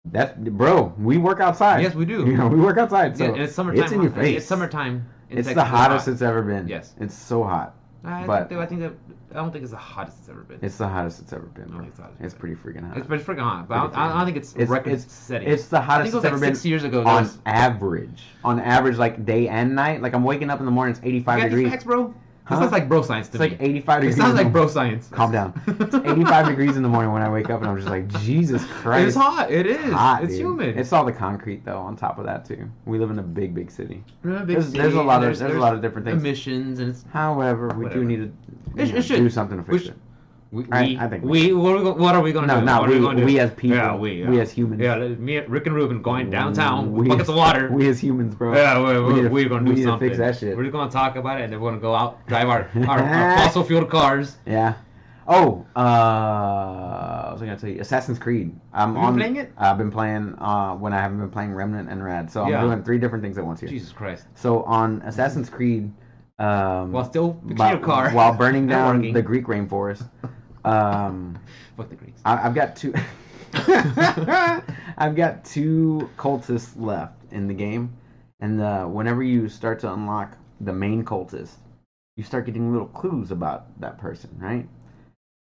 That's bro. We work outside. Yes, we do. You know, we work outside, so Yeah, and it's summertime. It's in your face. It's summertime It's the Texas is hottest hot. it's ever been. Yes. It's so hot. I But think, I think that I don't think it's the hottest it's ever been. it's the hottest it's ever been, I don't bro. think it's the hottest It's pretty freaking hot. It's pretty freaking hot, but Pretty I don't think it's record setting. It's the I think hottest it was it's ever like been 6 years ago. on average. On average, like day and night. Like I'm waking up in the morning, it's 85 You got degrees. these facts, bro? Huh? It sounds like bro science to It's me. like 85 It degrees. sounds like bro science. Calm down. It's 85 degrees in the morning when I wake up, and I'm just like, Jesus Christ. It's hot. It is. Hot, It's dude. humid. It's all the concrete though. On top of that too, we live in a big, big city. There's There's a lot of different things. emissions and it's. However, we Whatever. do need to It should. do something to fix it. I think we what are we gonna No, do? not What are we. gonna do? We as people. Yeah, We as humans. Yeah, me, Rick and Ruben going downtown We- with buckets of water. We as humans, bro. Yeah, We we're gonna do need something. to fix that shit. We're just gonna talk about it, and then we're gonna go out, drive our fossil fuel cars. Yeah. Oh, what was I gonna tell you? Assassin's Creed. Have you been playing it? I've been playing when I haven't been playing Remnant and Rad. So I'm Yeah. doing 3 different things at once here. Jesus Christ! So on Assassin's Creed, While still fixing your car, while burning Not down working. the Greek rainforest, Fuck the Greeks. I've got 2. I've got 2 cultists left in the game, and whenever you start to unlock the main cultist, you start getting little clues about that person, right?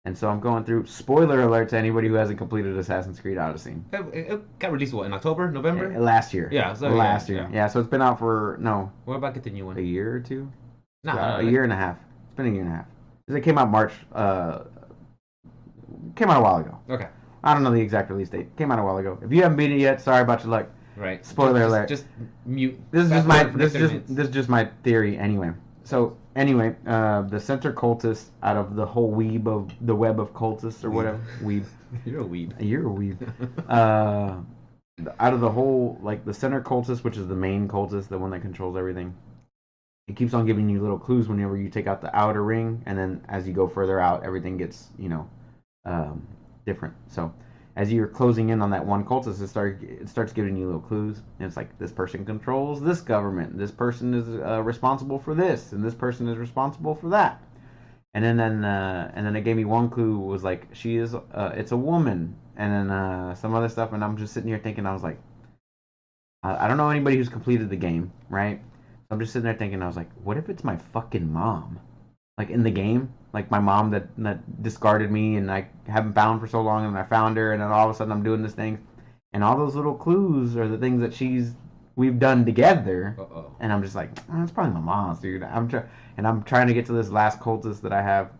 And so I'm going through. Spoiler alert to anybody who hasn't completed Assassin's Creed Odyssey. It got released what in October, November? Last year. Yeah, so last yeah, year. yeah. Yeah, so it's been out for What about get the new a one? year or 2. Nah, A year and a half. It's been a year and a half. 'Cause it came out March. Came out a while ago. Okay, I don't know the exact release date. Came out a while ago. If you haven't beat it yet, sorry about your luck. right. Spoiler alert. Just mute. This is Fast just my forward for this next is 30 just minutes. this is just my theory anyway. So anyway, the center cultist out of the whole the web of cultists or whatever weeb. You're a weeb. You're a weeb. Out of the whole, like the center cultist, which is the main cultist, the one that controls everything, it keeps on giving you little clues whenever you take out the outer ring, and then as you go further out, everything gets different. So as you're closing in on that one cultist, it starts giving you little clues, and it's like this person controls this government, this person is responsible for this, and this person is responsible for that. And then it gave me one clue was like she is it's a woman, and then some other stuff, and I'm just sitting here thinking, I was like, I don't know anybody who's completed the game, right? So I'm just sitting there thinking, I was like, what if it's my fucking mom, like in the game, like my mom that discarded me and I haven't found for so long, and I found her, and then all of a sudden I'm doing this thing, and all those little clues are the things that we've done together. And I'm just like, oh, it's probably my mom's, dude. I'm trying to get to this last cultist that I have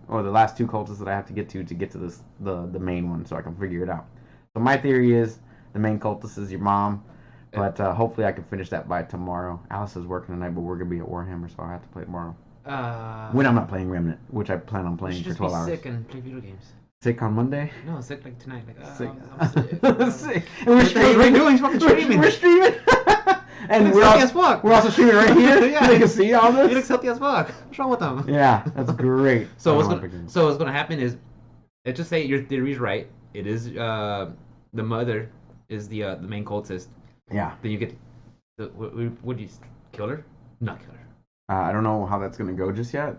or the last 2 cultists that I have to get to this the main one, so I can figure it out. So my theory is the main cultist is your mom, but hopefully I can finish that by tomorrow. Alice is working tonight, but we're gonna be at Warhammer, so I have to play tomorrow. When I'm not playing Remnant, which I plan on playing for 12 hours. Sick and play video games. Sick on Monday? No, sick like tonight. Like, Sick. I'm sick. Sick. And we're streaming. What are you doing? He's fucking streaming. We're streaming. And He we're looks healthy also, as fuck. we're also streaming right here. Yeah. They can see all this. He looks healthy as fuck. What's wrong with him? Yeah, that's great. So I what's don't gonna know if so what's gonna happen is, let's just say your theory's right. It is the mother is the main cultist. Yeah. Then you get what do you kill her? Not kill her. I don't know how that's gonna go just yet.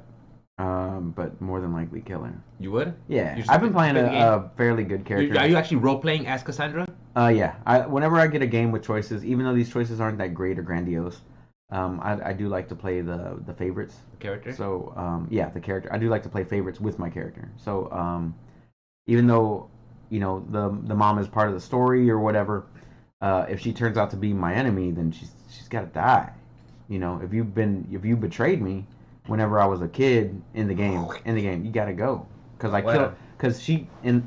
But more than likely kill her. You would? Yeah, You just I've been playing play the game? a fairly good character. Are you actually role playing as Cassandra? Yeah. Whenever I get a game with choices, even though these choices aren't that great or grandiose, I do like to play the favorites. Character? So yeah, the character. I do like to play favorites with my character. So even though the mom is part of the story or whatever, if she turns out to be my enemy, then she's got to die. If you betrayed me whenever I was a kid in the game, you got to go because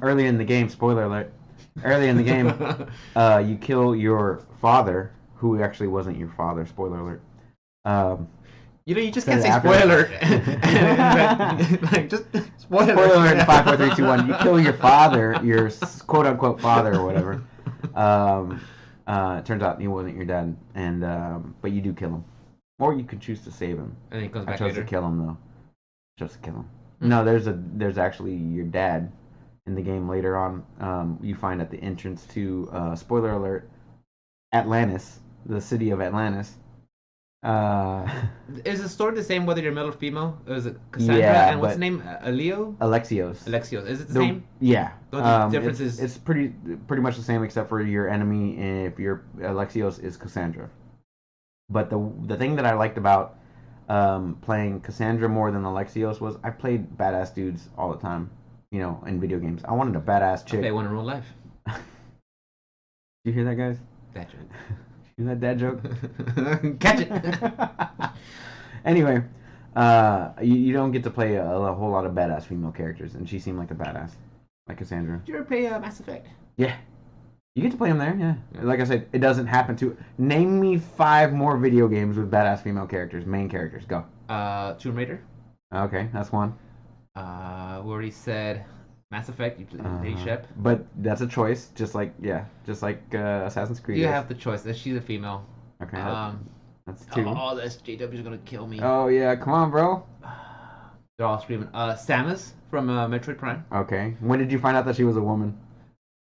early in the game, spoiler alert, early in the game, you kill your father, who actually wasn't your father, spoiler alert. You just Said can't say after- spoiler. Like, just spoiler. Spoiler alert in 5, 4, 3, 2, 1. You kill your father, your quote unquote father or whatever. It turns out he wasn't your dad, but you do kill him, or you could choose to save him. And he comes I back chose later. to kill him though. Chose to kill him. No, there's actually your dad in the game later on. You find at the entrance to spoiler alert, Atlantis, the city of Atlantis. Is the story the same whether you're male or female? Or is it Cassandra and what's but- the name? Aleo? Alexios. Alexios. Is it the same? Yeah. The only difference it's pretty much the same except for your enemy. If your Alexios is Cassandra. But the thing that I liked about playing Cassandra more than Alexios was. I played badass dudes all the time, in video games. I wanted a badass I chick. play one in real life. You hear that, guys? That joke. You hear that dad joke? Catch it. Anyway, you don't get to play a whole lot of badass female characters, and she seemed like a badass, like Cassandra. Did you ever play Mass Effect? Yeah, you get to play them there. Yeah. Yeah. Like I said, it doesn't happen to. Name me 5 more video games with badass female characters, main characters. Go. Tomb Raider. Okay, that's one. We already said Mass Effect. You play Shep. But that's a choice, just like Assassin's Creed. You is. have the choice. She's a female. Okay, that's 2. Oh, this JW's gonna kill me. Oh yeah, come on, bro. They're all screaming. Samus from Metroid Prime. Okay, when did you find out that she was a woman?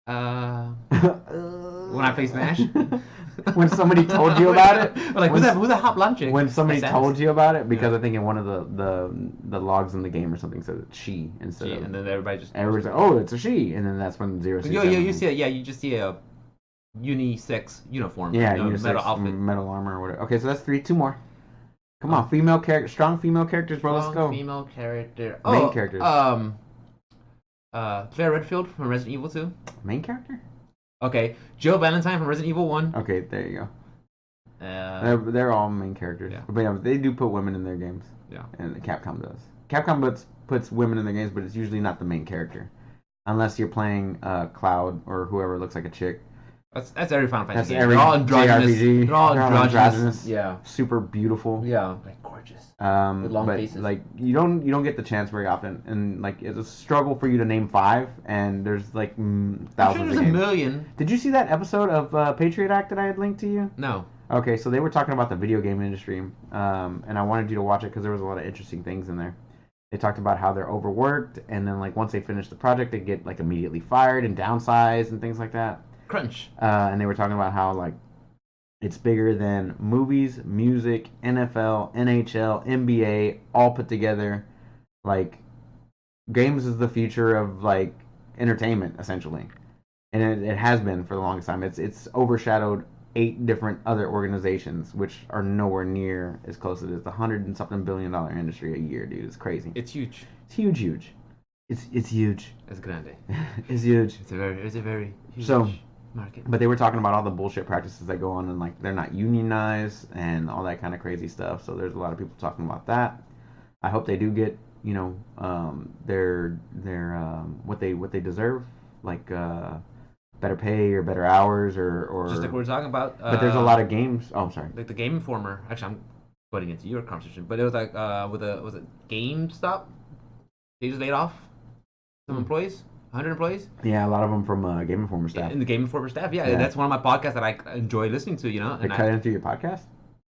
When I play Smash. When somebody told you about it? Like, who's that hot blonde chick? When somebody told you about it, because Yeah. I think in one of the logs in the game or something said it's she instead of. And then everybody's Everybody's like, oh, it's a she, and then that's when Zero. You see it. Yeah, you just see a unisex uniform. Yeah, unisex metal outfit. metal armor or whatever. Okay, so that's 3. 2 more. Come on, female character, strong female characters, bro. Let's go. Female character. Main characters. Claire Redfield from Resident Evil 2. Main character? Okay, Jill Valentine from Resident Evil 1. Okay, there you go. They're all main characters. Yeah. But yeah, they do put women in their games. Yeah. And Capcom does. Capcom puts women in their games, but it's usually not the main character, unless you're playing Cloud or whoever looks like a chick. That's every Final Fantasy That's game. every They're all androgynous. JRPG. They're all androgynous. Yeah. Super beautiful. Yeah. Like gorgeous. With long but faces. like you don't get the chance very often, and like it's a struggle for you to name 5, and there's like I'm sure thousands there's of a games. million. Did you see that episode of Patriot Act that I had linked to you? No. Okay, so they were talking about the video game industry, and I wanted you to watch it because there was a lot of interesting things in there. They talked about how they're overworked, and then like once they finish the project, they get like immediately fired and downsized and things like that. Crunch. And they were talking about how like it's bigger than movies, music, NFL, NHL, NBA, all put together. Like games is the future of like entertainment essentially, and it has been for the longest time. It's overshadowed 8 different other organizations, which are nowhere near as close as it is. The $100 and something billion industry a year, dude. It's crazy. It's huge. It's huge. It's huge. It's grande. It's huge. It's a very huge market. But they were talking about all the bullshit practices that go on, and like they're not unionized and all that kind of crazy stuff. So there's a lot of people talking about that. I hope they do get their what they deserve, like better pay or better hours or just like we were talking about. But there's a lot of games. Oh, I'm sorry. Like the Game Informer. Actually, I'm putting into your conversation, but it was like was it GameStop? They just laid off some employees. 100 employees? Yeah, a lot of them from Game Informer staff. In the Game Informer staff, yeah. That's one of my podcasts that I enjoy listening to, They cut into your podcast?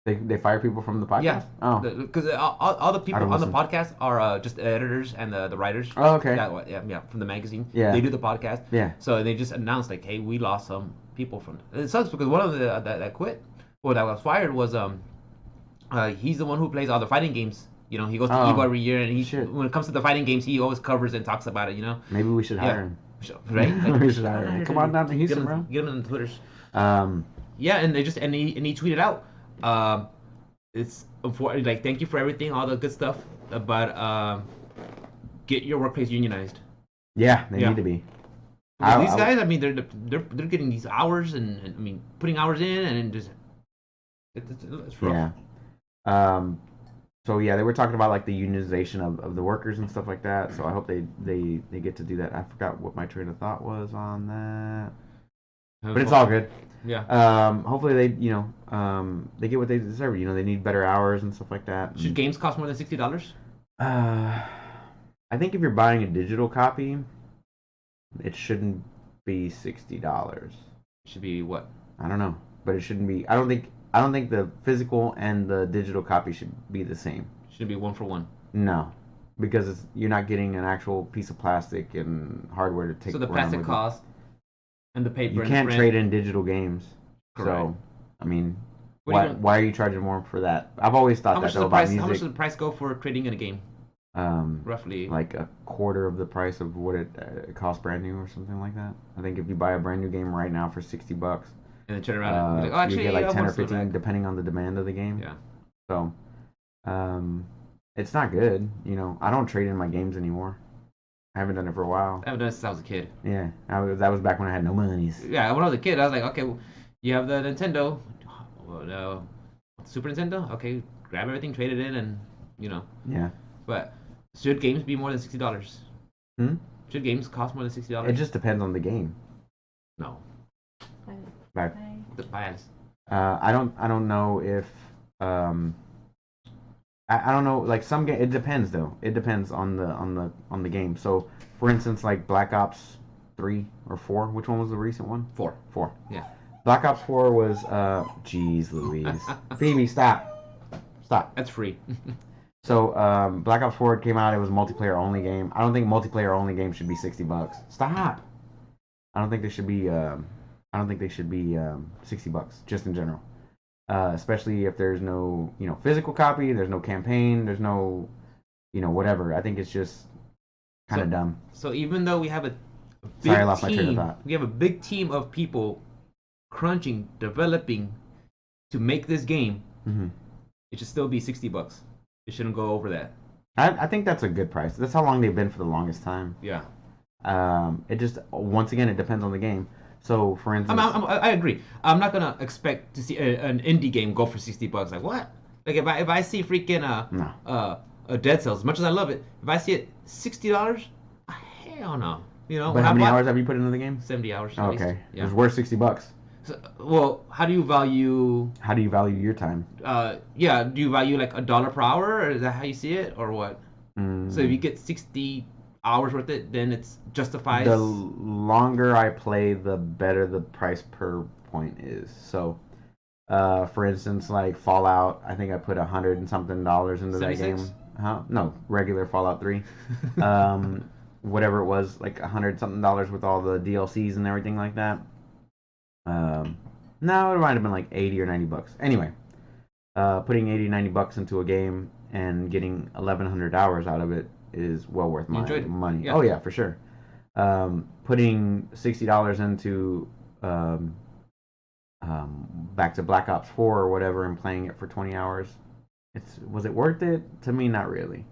They fire people from the podcast? Yeah. Oh. Because all the people on the podcast are just the editors and the writers. Oh, okay. Yeah, from the magazine. Yeah. They do the podcast. Yeah. So they just announced, like, hey, we lost some people from... It sucks because one of them that quit, or that was fired, was he's the one who plays all the fighting games. He goes to EVO every year, and when it comes to the fighting games, he always covers and talks about it. Maybe we should hire him. Right? Like, we should hire him. Come on down to Houston, bro. Get him on the Twitters. Yeah, and he tweeted out, it's like, thank you for everything, all the good stuff, but get your workplace unionized. Yeah, they need to be. These guys, I mean, they're getting these hours, and I mean, putting hours in, and just it's rough. Yeah. So yeah, they were talking about like the unionization of the workers and stuff like that. So I hope they get to do that. I forgot what my train of thought was on that, but it's all good. Yeah. Hopefully they they get what they deserve. They need better hours and stuff like that. Should games cost more than $60? I think if you're buying a digital copy, it shouldn't be $60. It should be what? I don't know, but it shouldn't be. I don't think the physical and the digital copy should be the same. Should be 1 for 1. No, because you're not getting an actual piece of plastic and hardware to take. So the plastic cost and the paper. You can't trade in digital games. Correct. So, I mean, why are you charging more for that? I've always thought that though about music. How much does the price go for trading in a game? Roughly. Like a quarter of the price of what it costs brand new or something like that. I think if you buy a brand new game right now for $60. And then turn around and be like, actually, you get like 10 or want to 15 depending on the demand of the game. Yeah. So, Um, it's not good. I don't trade in my games anymore. I haven't done it for a while. I haven't done it since I was a kid. Yeah, that was back when I had no monies. Yeah, when I was a kid, I was like, okay, well, you have the Nintendo, well, Super Nintendo. Okay, grab everything, trade it in, and you know. Yeah. But should games be more than $60? Hmm? Should games cost more than $60? It just depends on the game. No. Like, Bias. I don't know if um I don't know, like some game. It depends though. It depends on the game. So, for instance, like Black Ops 3 or 4. Which one was the recent one? 4. 4. Yeah. Black Ops 4 was Jeez Louise. Phoebe, stop. Stop. That's free. So, Black Ops 4 came out. It was a multiplayer only game. I don't think multiplayer only games should be $60. Stop. I don't think they should be. I don't think they should be $60 just in general. Especially if there's no physical copy, there's no campaign, there's no whatever. I think it's just kind of dumb. So even though we have a Sorry, I big lost my train of team, thought. we have a big team of people crunching, developing to make this game, Hmm. it should still be $60. It shouldn't go over that. I think that's a good price. That's how long they've been for the longest time. Yeah. It just once again it depends on the game. So for instance, I agree. I'm not gonna expect to see an indie game go for $60. Like what? Like if I see freaking no. a Dead Cells, as much as I love it, if I see it $60, hell no. But how many hours have you put into the game? 70 hours. At Okay, least. Yeah. it's worth $60. So, well, how do you value? How do you value your time? Yeah. Do you value like $1 per hour, or is that how you see it, or what? Mm. So if you get 60 hours worth it, then it's justifies. The longer I play, the better the price per point is. So, for instance, like Fallout, I think I put $100 and something into that 76? game. Huh? No, regular Fallout 3. Whatever it was, like $100 something with all the DLCs and everything like that. No, it might have been like 80 or $90. Anyway, putting 80, $90 into a game and getting 1,100 hours out of it is well worth my money. Yeah. Oh yeah, for sure. Putting $60 into back to Black Ops 4 or whatever and playing it for 20 hours, was it worth it? To me, not really.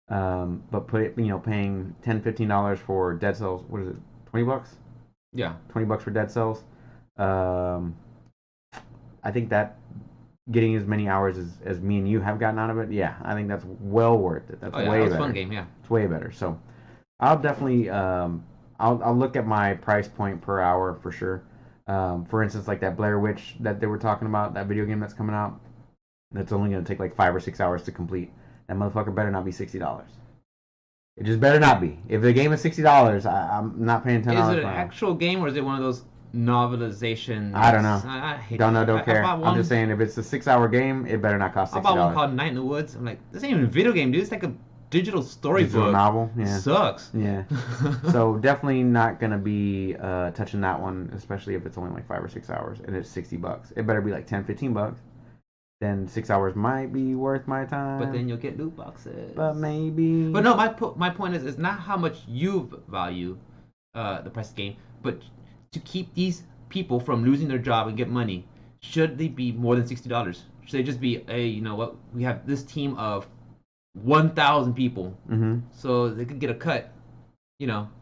But paying $10, $15 for Dead Cells. What is it? $20? Yeah. $20 for Dead Cells. I think that getting as many hours as me and you have gotten out of it, yeah, I think that's well worth it. That's way That was better. a fun game, yeah. It's way better. So I'll definitely I'll look at my price point per hour for sure. For instance, like that Blair Witch that they were talking about, that video game that's coming out, that's only going to take like 5 or 6 hours to complete. That motherfucker better not be $60. It just better not be. If the game is $60, I'm not paying $10. Is it an actual game or is it one of those novelizations? I don't know. I hate Don't know, don't I care. bought I'm just saying, if it's a 6-hour game, it better not cost $60. I bought one called Night in the Woods. I'm like, this ain't even a video game, dude. It's like a digital storybook. Digital novel, yeah. It sucks. Yeah. So definitely not gonna be touching that one, especially if it's only like 5 or 6 hours and it's $60. It better be like $10, $15. Then 6 hours might be worth my time. But then you'll get loot boxes. But maybe. But no, my point is, it's not how much you value the price of the game, but to keep these people from losing their job and get money, should they be more than $60? Should they just be, hey, you know what? We have this team of 1,000 people, so they could get a cut.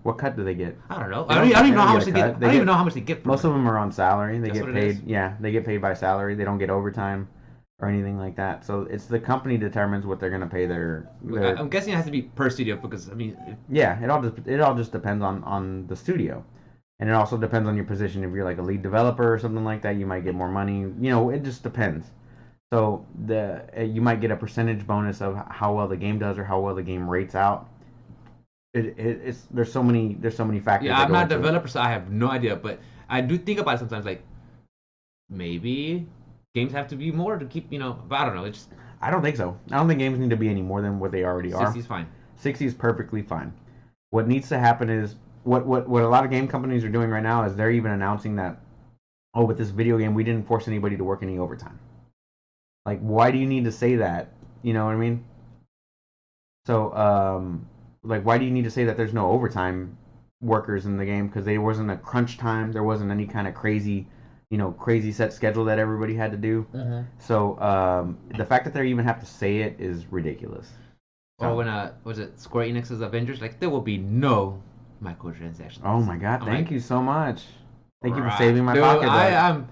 What cut do they get? I don't know. I don't even know how much they get. I don't even know how much they get. Most of them are on salary. They That's get what it is. paid. Yeah, they get paid by salary. They don't get overtime or anything like that. So it's the company determines what they're gonna pay their I'm guessing it has to be per studio because yeah, it all just depends on the studio, and it also depends on your position. If you're like a lead developer or something like that, you might get more money. It just depends. So you might get a percentage bonus of how well the game does or how well the game rates out. There's so many factors. Yeah, I'm not a developer, so I have no idea. But I do think about it sometimes, like maybe games have to be more to keep, but I don't know. I don't think so. I don't think games need to be any more than what they already are. 60 is fine. 60 is perfectly fine. What needs to happen is what a lot of game companies are doing right now is they're even announcing that, with this video game we didn't force anybody to work any overtime. Like, why do you need to say that? You know what I mean? So, like, why do you need to say that there's no overtime workers in the game? Because there wasn't a crunch time. There wasn't any kind of crazy crazy set schedule that everybody had to do. Mm-hmm. So the fact that they even have to say it is ridiculous. Or So, when was it Square Enix's Avengers? Like there will be no microtransactions. oh my God, I'm thank like, you so much. Thank you for right. saving my Dude, pocketbook.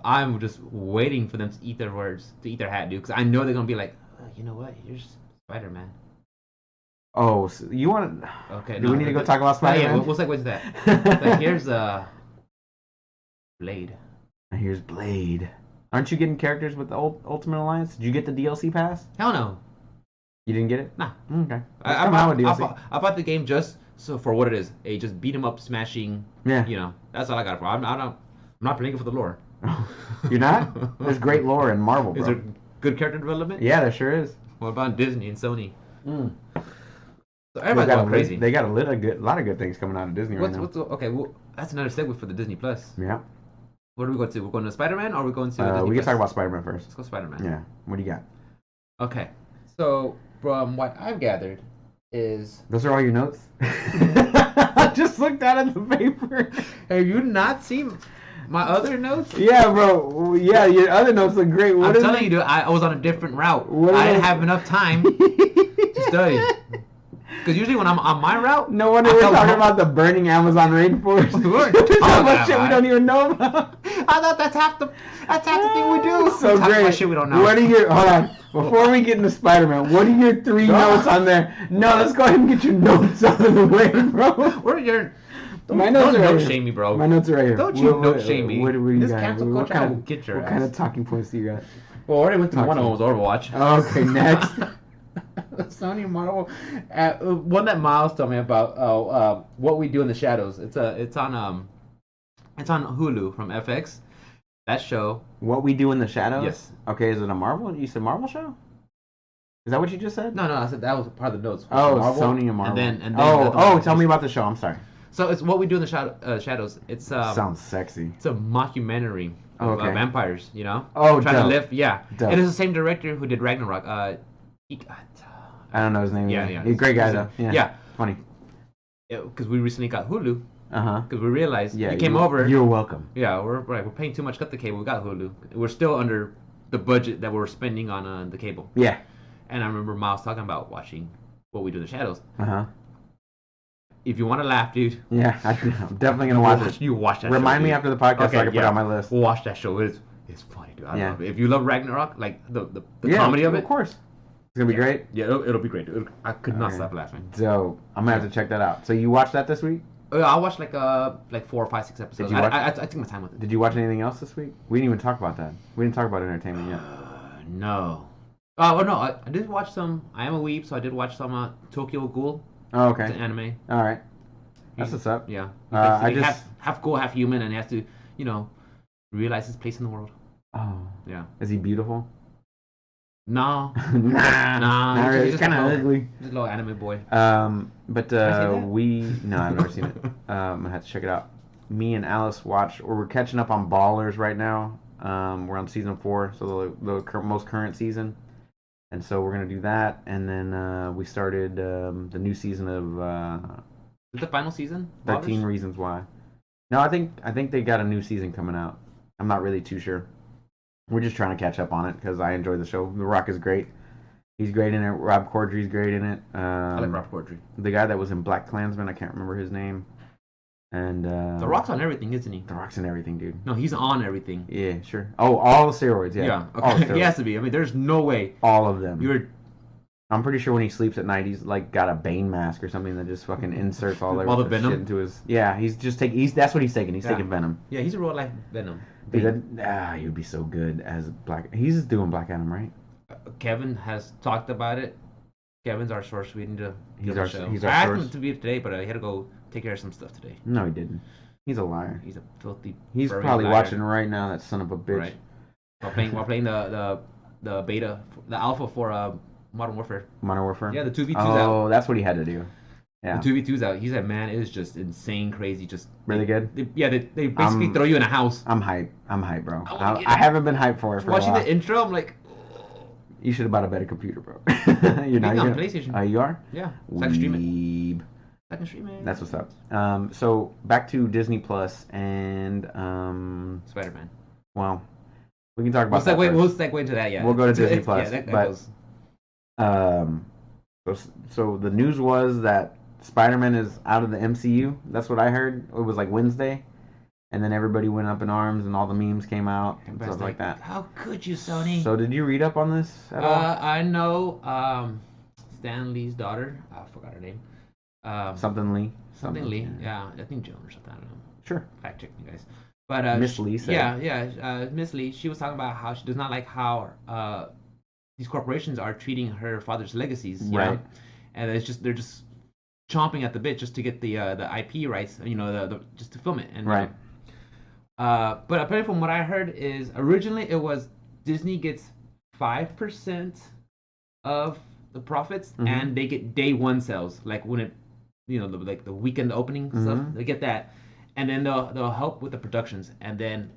I'm just waiting for them to eat their words, to eat their hat, dude. Because I know they're gonna be like, you know what? Here's Spider-Man. Oh, so you want? Okay, Do no, we need to go but, talk about Spider-Man? yeah, we'll segue to that. Like here's Blade. Here's Blade. Aren't you getting characters with the Ultimate Alliance? Did you get the DLC pass? Hell no. You didn't get it? Nah. Okay. I Come out with bought, DLC. I bought the game just so for what it is. A just beat 'em up, smashing. Yeah. That's all I got it for. I'm not playing it for the lore. You're not? There's great lore in Marvel, bro. Is there good character development? Yeah, there sure is. What about Disney and Sony? Mm. So everybody's going crazy. They got a lot of good things coming out of Disney right now. Okay? Well, that's another segue for the Disney Plus. Yeah. What are we going to? We're going to Spider-Man, or are we going to? Disney We can Plus? talk about Spider-Man first. Let's go Spider-Man. Yeah. What do you got? Okay. So from what I've gathered is Those are all your notes? I just looked out at the paper. have you not seen my other notes? Yeah, bro. Yeah, your other notes look great. I'm telling you, dude, I was on a different route. I didn't have enough time to study. Because usually when I'm on my route, no wonder we're talking about the burning Amazon rainforest. There's so much shit we don't even know about. I thought that's half the thing we do. So Talk great. about shit we don't know. What are your hold on before we get into Spider-Man? What are your 3 notes on there? No, let's go ahead and get your notes out of the way, bro. What are your My notes don't are right note here. shame me, bro. My notes are right here. Don't you note shame me. What do you This got? cancel What culture, I will kind get your What ass. kind of talking points do you got? Well, I already went through one of them was Overwatch. Okay, next. Sony Marvel. One that Miles told me about. What We Do in the Shadows. It's on Hulu from FX. That show. What We Do in the Shadows? Yes. Okay, is it a Marvel? You said Marvel show? Is that what you just said? No, I said that was part of the notes. Oh, Marvel, Sony and Marvel. And then tell me about the show. I'm sorry. So it's What We Do in the Shadows. It's Sounds sexy. It's a mockumentary of vampires. Oh, trying dope. to live. Yeah. Dope. It is the same director who did Ragnarok. I don't know his name. Yeah, either. yeah. He's a great guy though. Yeah. Funny. Because we recently got Hulu. Uh-huh. Because we realized Yeah, you came over. You're welcome. Yeah, we're paying too much. Cut the cable. We got Hulu. We're still under the budget that we're spending on the cable. Yeah. And I remember Miles talking about watching What We Do in the Shadows. Uh-huh. If you want to laugh, dude. Yeah, I'm definitely gonna watch it. You watch that. Remind show, me dude. after the podcast so I can put it on my list. Watch that show. It's funny, dude. I love it. If you love Ragnarok, like the comedy of it, of course. It's gonna be great. Yeah, it'll be great, dude. I could not stop laughing. So I'm gonna have to check that out. So you watched that this week? I watched like 4 or 5, 6 episodes. Did you watch? I took my time with it. Did you watch anything else this week? We didn't even talk about that. We didn't talk about entertainment yet. No. Oh no, I did watch some. I am a weeb, so I did watch some Tokyo Ghoul. Oh, okay. It's an anime. All right. That's what's up. Yeah. I just half ghoul, half human, and he has to, realize his place in the world. Oh. Yeah. Is he beautiful? No. Nah. Not really. He's kind of ugly. Just a little anime boy. But Have you seen that? no, I've never seen it. I have to check it out. Me and Alice we're catching up on Ballers right now. We're on season 4, so the most current season. And so we're gonna do that, and then we started the new season of Is it the final season? 13 Ballers? Reasons Why. No, I think they got a new season coming out. I'm not really too sure. We're just trying to catch up on it because I enjoy the show. The Rock is great. He's great in it. Rob Corddry's great in it. I like Rob Corddry. The guy that was in Black Klansman, I can't remember his name. And The Rock's on everything, isn't he? The Rock's in everything, dude. No, he's on everything. Yeah, sure. Oh, all the steroids, yeah. Yeah. All the Okay. He steroids. has to be. I mean, there's no way. All of them. I'm pretty sure when he sleeps at night, he's like got a Bane mask or something that just fucking inserts all the venom shit into his. Yeah, he's just taking. That's what he's taking. He's taking venom. Yeah, he's a real life Venom. Dude, he would be so good as Black. He's doing Black Adam, right? Kevin has talked about it. Kevin's our source. We need to. He's our show. source. I asked him to be today, but he had to go take care of some stuff today. No, he didn't. He's a liar. He's a filthy. He's probably watching right now. That son of a bitch. Right. While playing the beta, the alpha for Modern Warfare. Modern Warfare. Yeah, the 2v2's out. Oh, that's what he had to do. Yeah. The 2v2's out. He said, "Man, it is just insane, crazy, just really good." They basically throw you in a house. I'm hyped, bro. I haven't been hyped for it for watching a while. the intro. I'm like, you should have bought a better computer, bro. You're not on PlayStation. You are? Yeah. So I can stream it. Second streaming. That's what's up. So back to Disney Plus and Spider-Man. well, we can talk We'll about that segue. We'll first. segue into that. Yeah. We'll go to Disney Yeah, Plus, that but goes. um, so the news was that Spider-Man is out of the MCU. That's what I heard. It was like Wednesday, and then everybody went up in arms, and all the memes came out and Everybody's stuff like that. How could you, Sony? So did you read up on this at all? I know Stan Lee's daughter. I forgot her name. Something Lee. Something Lee. Yeah, I think Joan or something. I don't know. Sure. Fact check you guys. But Miss Lee said. Yeah. Miss Lee. She was talking about how she does not like how these corporations are treating her father's legacies. You Right. know? And they're just chomping at the bit just to get the IP rights. You know, the just to film it. And Right. but apparently, from what I heard, is originally it was Disney gets 5% of the profits, Mhm. and they get day one sales, like when it, like the weekend opening stuff. Mhm. They get that, and then they'll help with the productions, um, and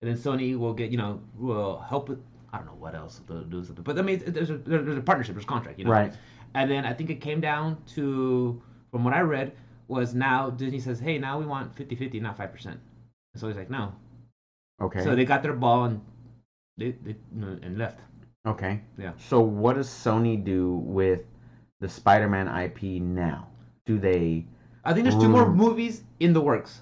then Sony will get will help with, I don't know what else they'll do something, but I mean there's a partnership, there's a contract, Right. and then I think it came down to, from what I read, was now Disney says, hey, now we want 50-50, not 5%. And so he's like, no. Okay. So they got their ball and they and left. Okay. Yeah. So what does Sony do with the Spider-Man IP now? Do they I think there's 2 more movies in the works.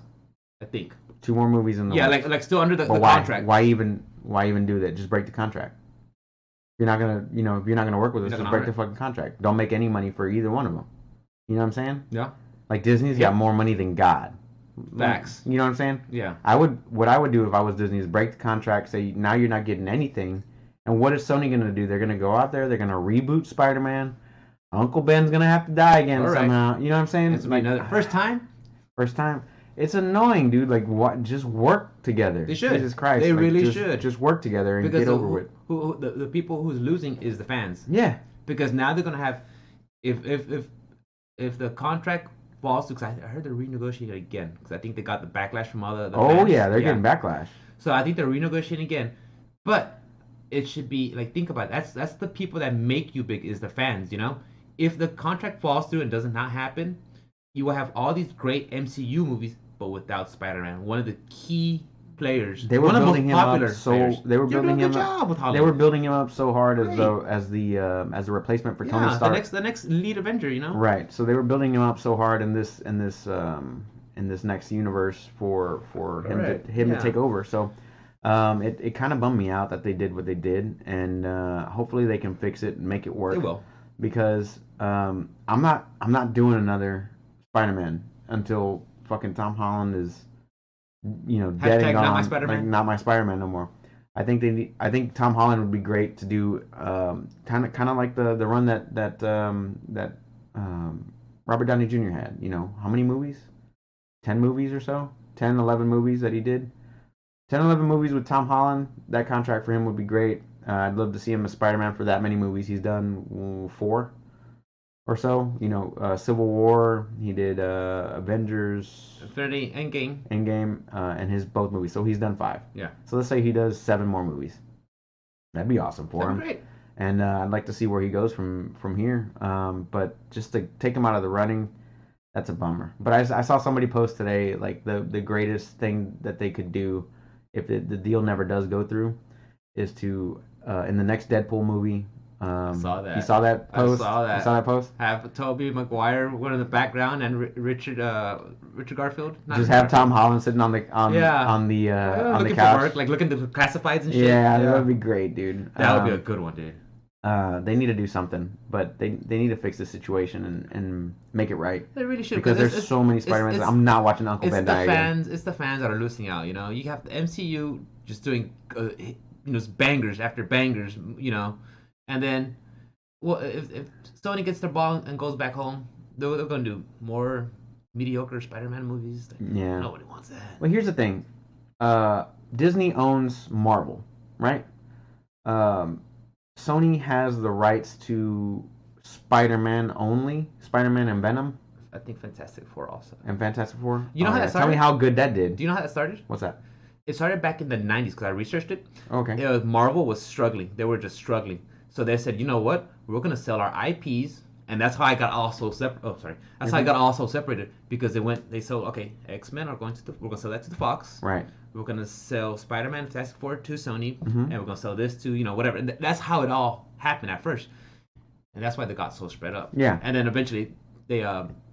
I think. 2 more movies in the Yeah, works? like still under the why, contract. Why even do that? Just break the contract. You're not gonna, if you're not gonna work with us, just break the fucking contract. Don't make any money for either one of them. You know what I'm saying? Yeah. Like Disney's got more money than God. Facts. You know what I'm saying? Yeah. What I would do if I was Disney is break the contract, say now you're not getting anything. And what is Sony gonna do? They're gonna go out there, they're gonna reboot Spider-Man. Uncle Ben's gonna have to die again somehow. You know what I'm saying? It's like another first time. First time. It's annoying, dude. Like, what? Just work together. They should. Jesus Christ. They like, really just, should. Just work together and get over with. The people who's losing is the fans. Yeah. Because now they're gonna have, if the contract falls through, because I heard they're renegotiating again, because I think they got the backlash from all the fans. Yeah, they're getting backlash. So I think they're renegotiating again, but it should be like, think about it. That's the people that make you big, is the fans. If the contract falls through and does not happen, you will have all these great MCU movies, but without Spider-Man, one of the key players. They were one building of the him most popular up so players. they were building him up. With They were building him up so hard Great. as the replacement for Tony Stark. The next lead Avenger, Right. So they were building him up so hard in this next universe for him to take over. So it kind of bummed me out that they did what they did, and hopefully they can fix it and make it work. They will. Because I'm not doing another Spider-Man until fucking Tom Holland is dead and gone. Not my Spider-Man. Like, not my Spider-Man no more. I think Tom Holland would be great to do kind of like the run that Robert Downey Jr. had. How many movies? 10 movies or so? 10, 11 movies that he did. 10, 11 movies with Tom Holland. That contract for him would be great. I'd love to see him as Spider-Man for that many movies. He's done 4 or so. Civil War. He did Avengers. 30 Endgame. And his both movies. So he's done 5. Yeah. So let's say he does 7 more movies. That'd be awesome for him. Great. And I'd like to see where he goes from here. But just to take him out of the running, that's a bummer. But I saw somebody post today, like the greatest thing that they could do if the deal never does go through is to in the next Deadpool movie. Saw that. You saw that post? I saw that. You saw that post? Have Tobey Maguire one in the background and Richard Garfield. Just have Tom Holland sitting on the looking couch, for work, like looking at the classifieds and shit. Yeah, that would be great, dude. That would be a good one, dude. They need to do something, but they need to fix the situation and make it right. They really should, because there's so many Spider-Mans. I'm not watching Uncle Ben die again. It's the fans that are losing out. You have the MCU just doing bangers after bangers, and then if Sony gets their ball and goes back home, they're gonna do more mediocre Spider-Man movies. Yeah, nobody wants that. Well, here's the thing. Disney owns Marvel, right? Sony has the rights to Spider-Man only, Spider-Man and Venom. I think Fantastic Four also. And Fantastic Four? You know how that started? Tell me how good that did. Do you know how that started? What's that? It started back in the 90s because I researched it. Okay. Marvel was struggling. They were just struggling. So they said, you know what? We're going to sell our IPs and that's how I got all so separate. Oh, sorry, that's how I got all so separated because they sold okay, X-Men are going to we're gonna sell that to the Fox. Right. We're gonna sell Spider-Man Fantastic Four to Sony, Mm-hmm. and we're gonna sell this to whatever. And that's how it all happened at first, and that's why they got so spread up. Yeah. And then eventually they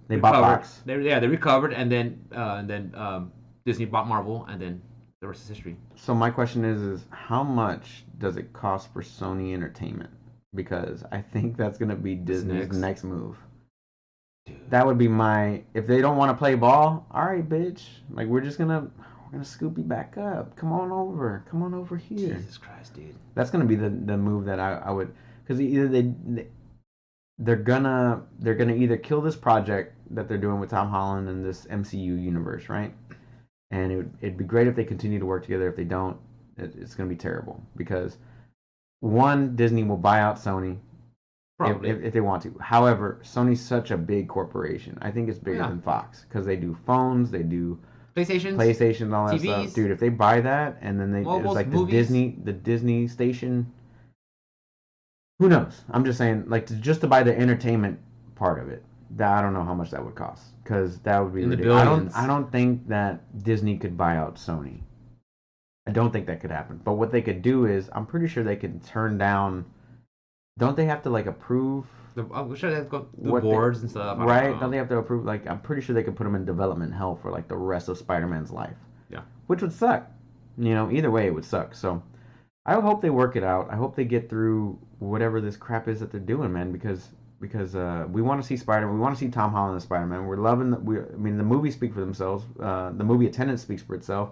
They bought recovered. Fox. They recovered, and then Disney bought Marvel, and then the rest is history. So my question is how much does it cost for Sony Entertainment? Because I think that's gonna be Disney's next move. Dude. That would be my if they don't want to play ball. All right, bitch. Like we're gonna scoop you back up. Come on over here. Jesus Christ, dude. That's gonna be the move that I would because either they're gonna either kill this project that they're doing with Tom Holland and this MCU universe, right? And it'd be great if they continue to work together. If they don't, it's gonna be terrible because one, Disney will buy out Sony if they want to. However, Sony's such a big corporation. I think it's bigger than Fox because they do phones, they do PlayStation, all that TVs. stuff. Dude, if they buy that and then it's like the Disney station, who knows? I'm just saying, like just to buy the entertainment part of it. I don't know how much that would cost because that would be ridiculous. I don't think that Disney could buy out Sony. I don't think that could happen. But what they could do is, I'm pretty sure they could turn down. Don't they have to like approve? I'm sure they have to go through boards and stuff. Right? Don't they have to approve? Like, I'm pretty sure they could put them in development hell for like the rest of Spider-Man's life. Yeah. Which would suck. Either way it would suck. So, I hope they work it out. I hope they get through whatever this crap is that they're doing, man. Because we want to see Spider-Man. We want to see Tom Holland as Spider-Man. We're loving the movies speak for themselves. The movie attendance speaks for itself.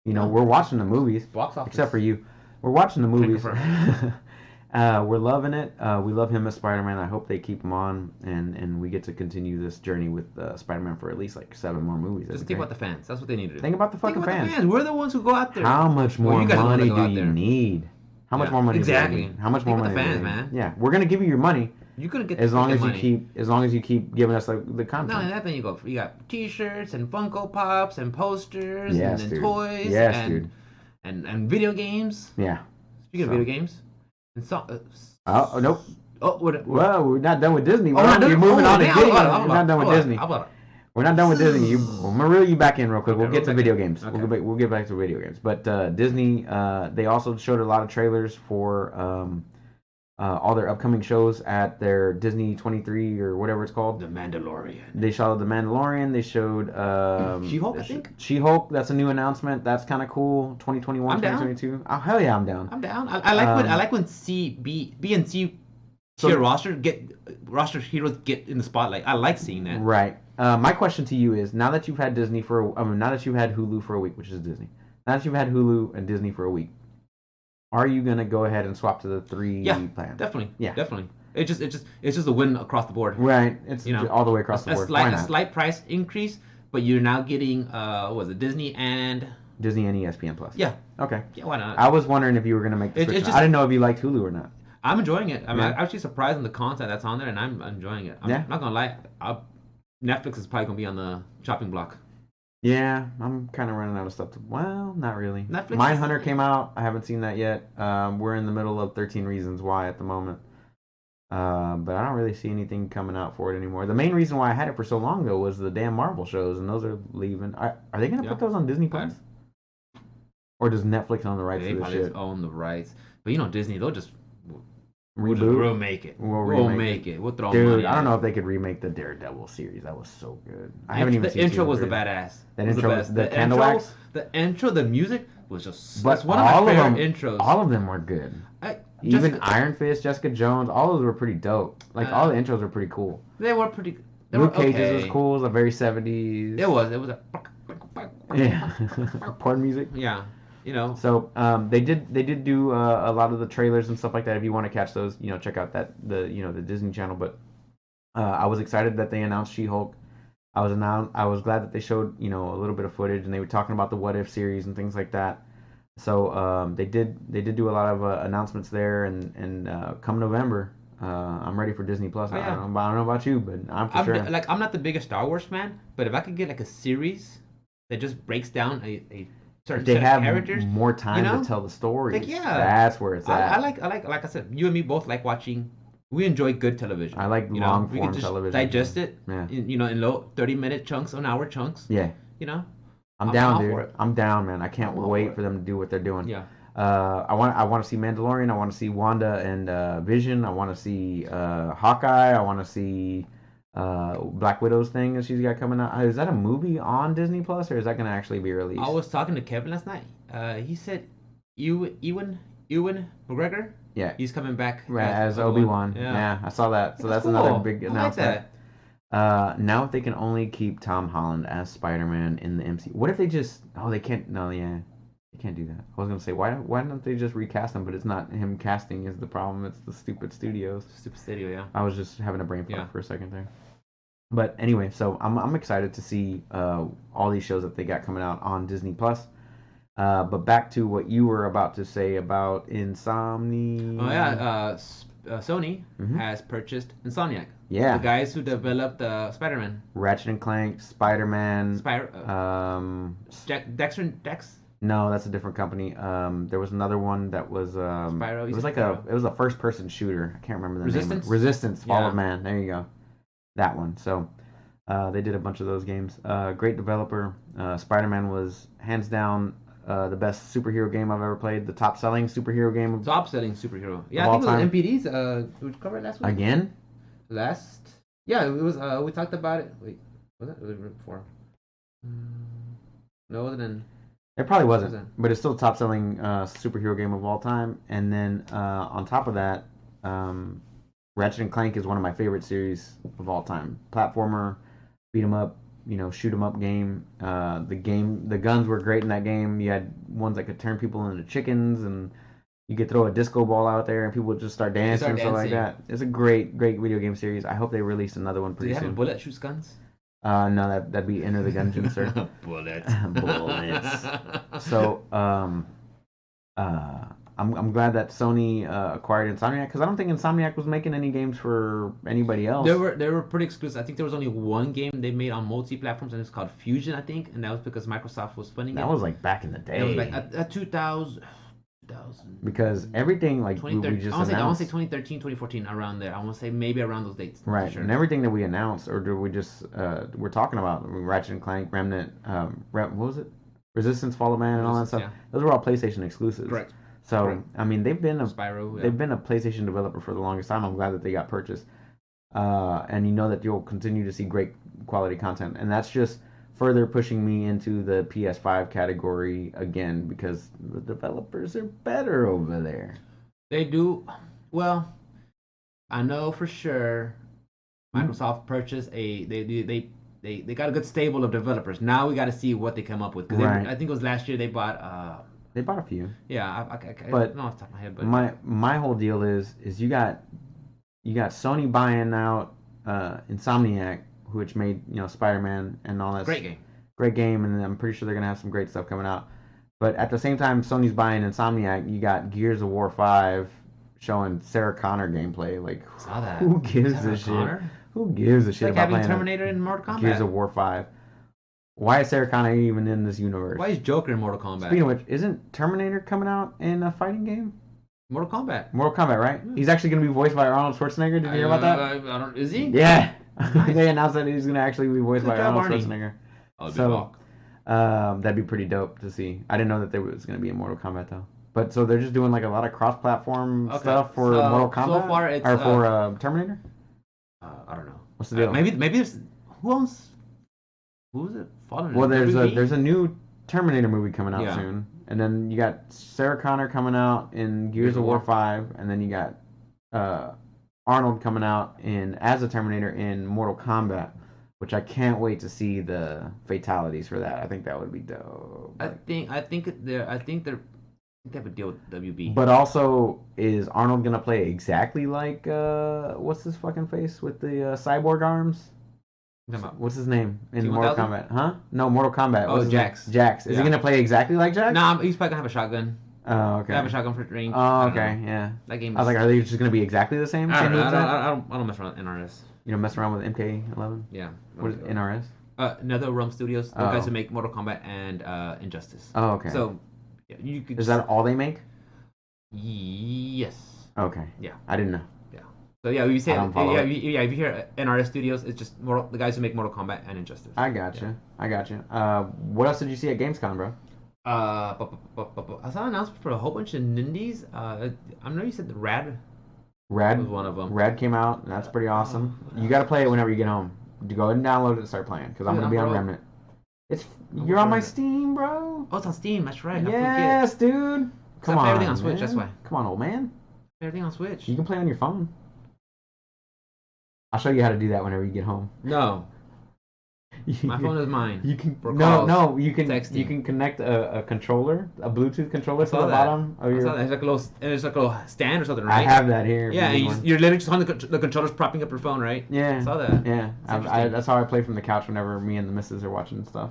We're watching the movies. Box office. Except for you. We're watching the movies. We're loving it. We love him as Spider-Man. I hope they keep him on and we get to continue this journey with Spider-Man for at least like 7 more movies. Just think about the fans. That's what they need to do. Think about the fucking fans. We're the ones who go out there. How much more money do you need? How much more money? Exactly. Do you need? How much more money? The fans, man. Yeah, we're gonna give you your money. You're gonna get as long as you keep giving us like the content. Not only that, then you got T-shirts and Funko Pops and posters yes, and dude. Toys and video games. Yeah. Speaking of video games, and oh nope. Oh, what? Well, we're not done with Disney. We're moving on to Disney. We're not done with Disney. We're not done with Disney. I'm gonna reel you back in real quick. We'll get to video games. Okay. We'll get back to video games. But Disney, they also showed a lot of trailers for all their upcoming shows at their Disney 23 or whatever it's called. The Mandalorian. They showed The Mandalorian. They showed She-Hulk, I think. She-Hulk. That's a new announcement. That's kind of cool. 2021, 2022. Oh hell yeah, I'm down. I'm down. I like when B and C tier roster heroes get in the spotlight. I like seeing that. Right. My question to you is: now that you've had Disney now that you've had Hulu for a week, which is Disney, now that you've had Hulu and Disney for a week, are you gonna go ahead and swap to the 3 plan? Definitely. Yeah, definitely. It's just a win across the board. Right. It's all the way across the board. A slight price increase, but you're now getting Disney and ESPN Plus. Yeah. Okay. Yeah, why not? I was wondering if you were gonna make the switch. I didn't know if you liked Hulu or not. I'm enjoying it. I'm actually surprised in the content that's on there, and I'm enjoying it. I'm not gonna lie. Netflix is probably gonna be on the chopping block. Yeah, I'm kind of running out of stuff. Well, not really. Netflix Mindhunter came out. I haven't seen that yet. We're in the middle of 13 Reasons Why at the moment. But I don't really see anything coming out for it anymore. The main reason why I had it for so long though was the damn Marvel shows, and those are leaving. Are they gonna put those on Disney Plus? Or does Netflix own the rights to this shit? They own the rights, but Disney, they'll just reboot. We'll make it. We'll make it. We'll throw money. Dude, I don't know if they could remake the Daredevil series. That was so good. I haven't even seen the intro was the badass. That intro was the candle wax. The intro, the music was just. But that's one of my favorite intros. All of them were good. Even Iron Fist, Jessica Jones, all of those were pretty dope. Like all the intros were pretty cool. They were pretty. Luke Cage's was cool. It was a very 70s. It was a. Yeah. Porn music. Yeah. So they did do a lot of the trailers and stuff like that. If you want to catch those, check out the Disney Channel. But I was excited that they announced She-Hulk. I was glad that they showed a little bit of footage, and they were talking about the What If series and things like that. So they did do a lot of announcements there, and come November, I'm ready for Disney Plus. I don't know about you, but I'm sure. I'm not the biggest Star Wars fan, but if I could get like a series that just breaks down a certain they set have of characters, more time to tell the story. Like, that's where it's at. I like I said, you and me both like watching we enjoy good television. I like You know, long we can form just television. digest it. Yeah. You know, in low 30-minute chunks, an hour chunks. Yeah. You know, I'm I'm down, all dude. for it. I'm down, man. I can't I'm all for wait it. for them to do what they're doing. Yeah. I want to see Mandalorian. I want to see Wanda and Vision. I want to see Hawkeye. I want to see Black Widow's thing that she's got coming out. Is that a movie on Disney Plus or is that going to actually be released? I was talking to Kevin last night. He said Ewan McGregor. Yeah, He's coming back as Obi-Wan. Yeah, I saw that. So that's cool. another big I like announcement. that. Now if they can only keep Tom Holland as Spider-Man in the MCU, what if they just? Oh, they can't. No, yeah, they can't do that. I was gonna say why don't they just recast him? But it's not him casting is the problem. It's the stupid studios. Stupid studio, yeah. I was just having a brain fart for a second there. But anyway, so I'm excited to see all these shows that they got coming out on Disney Plus. But back to what you were about to say about Insomnia. Oh yeah, Sony has purchased Insomniac. Yeah. The guys who developed Spider-Man. Ratchet and Clank, Spider-Man. Dex. No, that's a different company. There was another one that was Spyro. It was like it was a first-person shooter. I can't remember the Resistance? name. Resistance. Fall of Yeah. Man. There you go. That one. So they did a bunch of those games. Great developer. Spider-Man was hands down the best superhero game I've ever played. The top-selling superhero game. Top-selling superhero. Yeah, Of I all think it was MPD's. We covered it last week. Again? Yeah, it was. We talked about it. Wait, was it? Was it before? No, it wasn't. It probably wasn't, but it's still top-selling superhero game of all time. And then on top of that, Ratchet and Clank is one of my favorite series of all time. Platformer, beat 'em up, shoot 'em up game. The guns were great in that game. You had ones that could turn people into chickens, and you could throw a disco ball out there, and people would just start dancing and stuff like that. It's a great video game series. I hope they release another one pretty soon. Do they have a bullet shoots guns? No, that'd be Enter the Gungeon, sir. Bullets. Bullets. So, I'm glad that Sony acquired Insomniac because I don't think Insomniac was making any games for anybody else. They were pretty exclusive. I think there was only one game they made on multi-platforms, and it's called Fusion, I think, and that was because Microsoft was funding it. That was like back in the day. It was like at 2000. Because everything like we just announced. I want to say 2013, 2014, around there. I want to say maybe around those dates. Right, sure. And everything that we announced, or do we just we're talking about Ratchet and Clank, Remnant, what was it? Resistance, Fall of Man, and all that stuff. Yeah. Those were all PlayStation exclusives. Correct. So Correct. I mean, they've been a Spyro, yeah. they've been a PlayStation developer for the longest time. I'm glad that they got purchased, and you know that you'll continue to see great quality content, and that's just further pushing me into the PS5 category again because the developers are better over there. They do. Well, I know for sure Microsoft purchased they got a good stable of developers. Now we got to see what they come up with. Right. I think it was last year they bought. They bought a few. Yeah, but not off the top of my head. But my whole deal is you got Sony buying out Insomniac, which made Spider-Man and all that. Great game, and I'm pretty sure they're gonna have some great stuff coming out. But at the same time, Sony's buying Insomniac. You got Gears of War 5 showing Sarah Connor gameplay. Like, saw that. Who gives a shit? Who gives a shit like about having Terminator in Mortal Kombat? Gears of War 5. Why is Sarah Connor even in this universe? Why is Joker in Mortal Kombat? Speaking of which, isn't Terminator coming out in a fighting game? Mortal Kombat, right? He's actually going to be voiced by Arnold Schwarzenegger. Did you hear about that? I don't. Is he? Yeah. Nice. They announced that he's going to actually be voiced by Arnold Schwarzenegger. So, that'd be pretty dope to see. I didn't know that there was going to be a Mortal Kombat though. But so they're just doing like a lot of cross-platform stuff for Mortal Kombat. So far, it's or for Terminator. I don't know. What's the deal? Maybe there's who owns. Who is it? Fallen. Well, there's a new Terminator movie coming out soon, and then you got Sarah Connor coming out in Gears of War 5, and then you got Arnold coming out as a Terminator in Mortal Kombat, which I can't wait to see the fatalities for that. I think that would be dope. I think they have a deal with WB. But also, is Arnold gonna play exactly like what's his fucking face with the cyborg arms? What's his name in Mortal Kombat? Huh? No, Mortal Kombat. Oh, Jax. Jax. Is he gonna play exactly like Jax? Nah, he's probably gonna have a shotgun. Oh, okay. Have a shotgun for range. Oh, okay, yeah. That game. I was like, are they just gonna be exactly the same? I don't mess around with NRS. You don't mess around with MK11? Yeah. What is NRS? NetherRealm Studios. The guys who make Mortal Kombat and Injustice. Oh, okay. So, yeah, you could. Is that all they make? Yes. Okay. Yeah. I didn't know. Yeah. So yeah, we I say don't follow it. yeah. If you hear NRS Studios, it's just the guys who make Mortal Kombat and Injustice. I got Yeah. you. I got you. What else did you see at Gamescom, bro? I saw an announcement for a whole bunch of nindies. I know you said the Rad was Rad, one of them. Rad came out, and that's pretty awesome. You got to play it whenever you get home. You go ahead and download it and start playing, because I'm Dude, gonna I'm be on broke. Remnant. It's I'm you're on my Remnant. Steam, bro. Oh, it's on Steam. That's right. I forget. Yes, dude. Come I play on, everything on Switch. man. That's why. Come on, old man. Everything on Switch. You can play on your phone. I'll show you how to do that whenever you get home. No, my phone is mine. You can For no calls, no you can texting. you can connect a controller, a Bluetooth controller to the saw that. bottom of I your. saw that. There's like a little stand or something, I right? have that here. Yeah, if you and need one. you're literally just on the controller's propping up your phone, right? Yeah. I saw that. Yeah, It's interesting. that's how I play from the couch whenever me and the missus are watching stuff.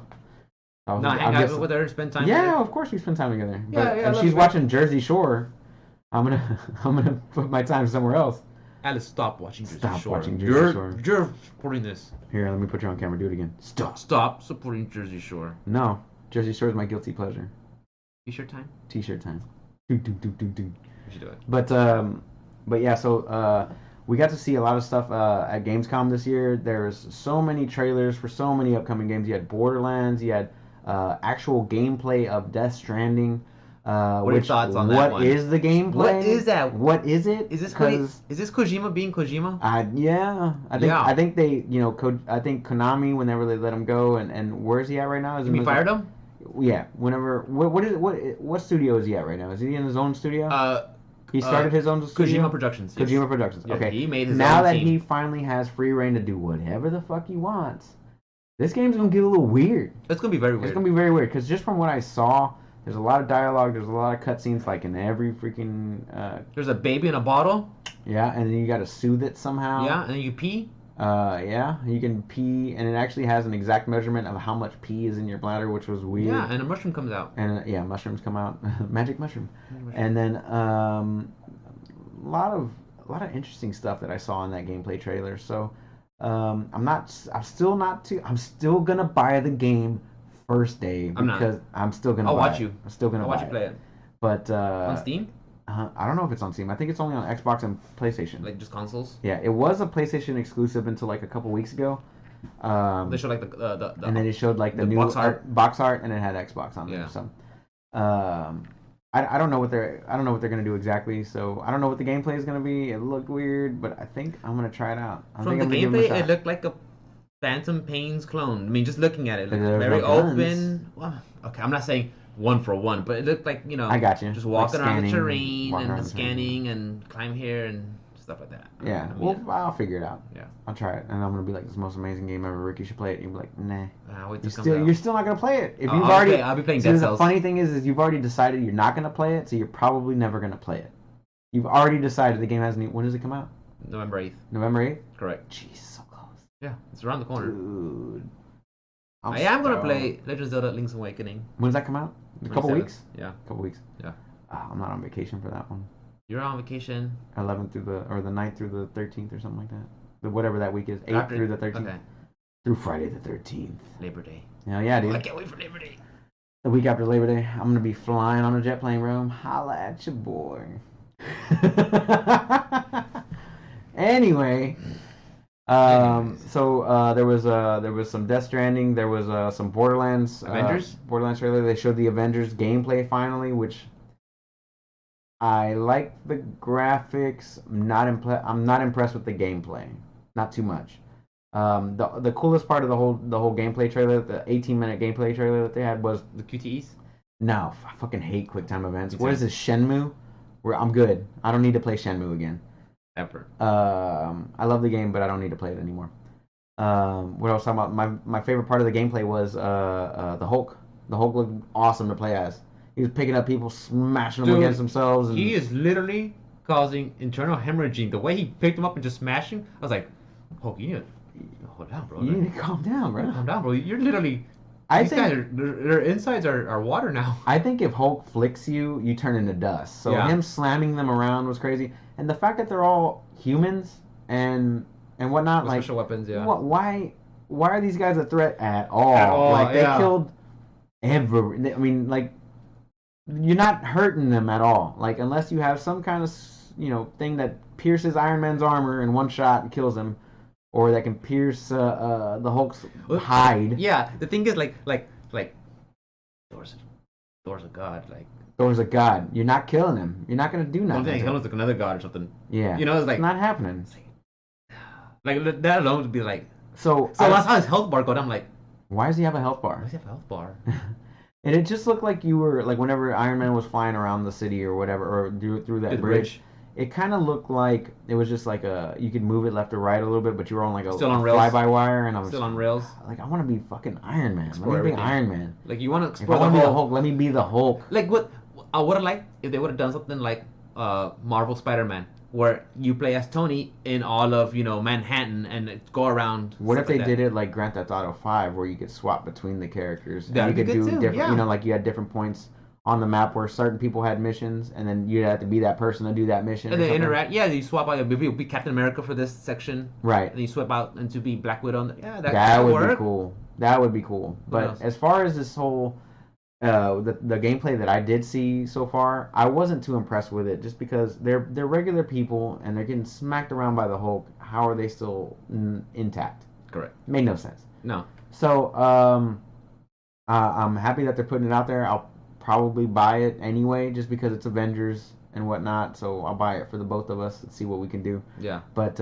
Not hang out with her, spend time. Yeah, with her. of course we spend time together. Yeah, But yeah, I if love she's it. watching Jersey Shore, I'm gonna put my time somewhere else. Alice, stop watching Jersey Stop Shore. watching Jersey Shore. You're supporting this. Here, let me put you on camera. Do it again. Stop supporting Jersey Shore. No, Jersey Shore is my guilty pleasure. T-shirt time. T-shirt time. Do. We should do it. But yeah, so we got to see a lot of stuff at Gamescom this year. There's so many trailers for so many upcoming games. You had Borderlands. You had actual gameplay of Death Stranding. What are your thoughts on that one? What is the gameplay? What is that? What is it? Is this Kojima being Kojima? Yeah, I think they, I think Konami, whenever they let him go, and where is he at right now? You fired him? Yeah. Whenever what studio is he at right now? Is he in his own studio? He started his own studio. Kojima Productions. Yes. Kojima Productions. Yeah, okay. He made his now own that team. he finally has free reign to do whatever the fuck he wants, this game's gonna get a little weird. It's gonna be very weird. It's gonna be very weird because just from what I saw, there's a lot of dialogue. There's a lot of cutscenes, like in every freaking. There's a baby in a bottle. Yeah, and then you gotta soothe it somehow. Yeah, and then you pee. Yeah, you can pee, and it actually has an exact measurement of how much pee is in your bladder, which was weird. Yeah, and a mushroom comes out. And yeah, mushrooms come out, magic mushroom. And then a lot of interesting stuff that I saw in that gameplay trailer. So I'm still gonna buy the game first day because I'm still gonna. I'll buy watch it. you. I'm still gonna. I'll watch you play it. But on Steam. I don't know if it's on Steam. I think it's only on Xbox and PlayStation. Like just consoles. Yeah, it was a PlayStation exclusive until like a couple weeks ago. They showed like the and then it showed like the new box art, and it had Xbox on there. So, I don't know what they're gonna do exactly. So I don't know what the gameplay is gonna be. It looked weird, but I think I'm gonna try it out. From the gameplay, it looked like a Phantom Pain's clone. I mean, just looking at it, it looked very open. Well, okay, I'm not saying one for one, but it looked like, I got you. Just walking around the terrain and scanning and climb here and stuff like that. Yeah, I'll figure it out. Yeah, I'll try it, and I'm gonna be like, this is the most amazing game ever. Rick, you should play it. And you'll be like, nah. You're still not gonna play it. If you've already, I'll be playing Dead Cells. The funny thing is you've already decided you're not gonna play it, so you're probably never gonna play it. You've already decided the game hasn't. When does it come out? November 8th. November 8th. Correct. Jeez, so close. Yeah, it's around the corner. Dude. I am going to play Legend of Zelda Link's Awakening. When does that come out? A couple weeks? Yeah. A couple weeks. Yeah. I'm not on vacation for that one. You're on vacation? 11th through the 9th through the 13th or something like that. Whatever that week is. 8th through the 13th. Okay. Through Friday the 13th. Labor Day. Yeah, dude. I can't wait for Labor Day. The week after Labor Day, I'm going to be flying on a jet plane, bro. Holla at your boy. Anyway... So there was some Death Stranding, there was some Borderlands Borderlands trailer. They showed the Avengers gameplay finally, which I like the graphics. I'm not impressed with the gameplay, not too much. The coolest part of the whole gameplay trailer, the 18-minute gameplay trailer that they had, was the QTEs. No, I fucking hate QuickTime events. What is this, Shenmue? I'm good. I don't need to play Shenmue again. Ever. I love the game, but I don't need to play it anymore. What I was talking about, my favorite part of the gameplay was the Hulk. The Hulk looked awesome to play as. He was picking up people, smashing them against themselves. And he is literally causing internal hemorrhaging. The way he picked him up and just smashed him, I was like, Hulk, you need to hold down, bro. You need to calm down, bro. Calm down, bro. You're literally... These guys, their insides are water now. I think if Hulk flicks you, you turn into dust. So him slamming them around was crazy. And the fact that they're all humans and whatnot, with special weapons, yeah. Why are these guys a threat at all? Like they killed I mean, like you're not hurting them at all. Like unless you have some kind of thing that pierces Iron Man's armor in one shot and kills him, or that can pierce the Hulk's hide. Yeah, the thing is, like Thor's Thor's a god. Like Thor's a god. You're not killing him. You're not gonna do one nothing. thing, he's like another god or something. Yeah, you know, it's not happening. Like that alone would be like. So I saw his health bar go down. I'm like, why does he have a health bar? why does he have a health bar? And it just looked like you were like whenever Iron Man was flying around the city or whatever, or through that bridge. It kind of looked like it was just like you could move it left or right a little bit, but you were on like a fly-by-wire, and I was still on rails. Like, I want to be fucking Iron Man. Let me be Iron Man. Like you want to explore the Hulk. Let me be the Hulk. Like what I would have liked if they would have done something like Marvel Spider-Man, where you play as Tony in all of Manhattan and go around. What if they did it like Grand Theft Auto 5, where you could swap between the characters? That'd you could do too, different. Like you had different points on the map where certain people had missions, and then you'd have to be that person to do that mission. And they interact. Yeah, you swap out. Maybe be Captain America for this section. Right. And you swap out into be Black Widow. Yeah, that would be cool. That would be cool. But as far as this whole the gameplay that I did see so far, I wasn't too impressed with it, just because they're regular people and they're getting smacked around by the Hulk. How are they still intact? Correct. Made no sense. No. So I'm happy that they're putting it out there. I'll probably buy it anyway, just because it's Avengers and whatnot. So I'll buy it for the both of us and see what we can do. Yeah. But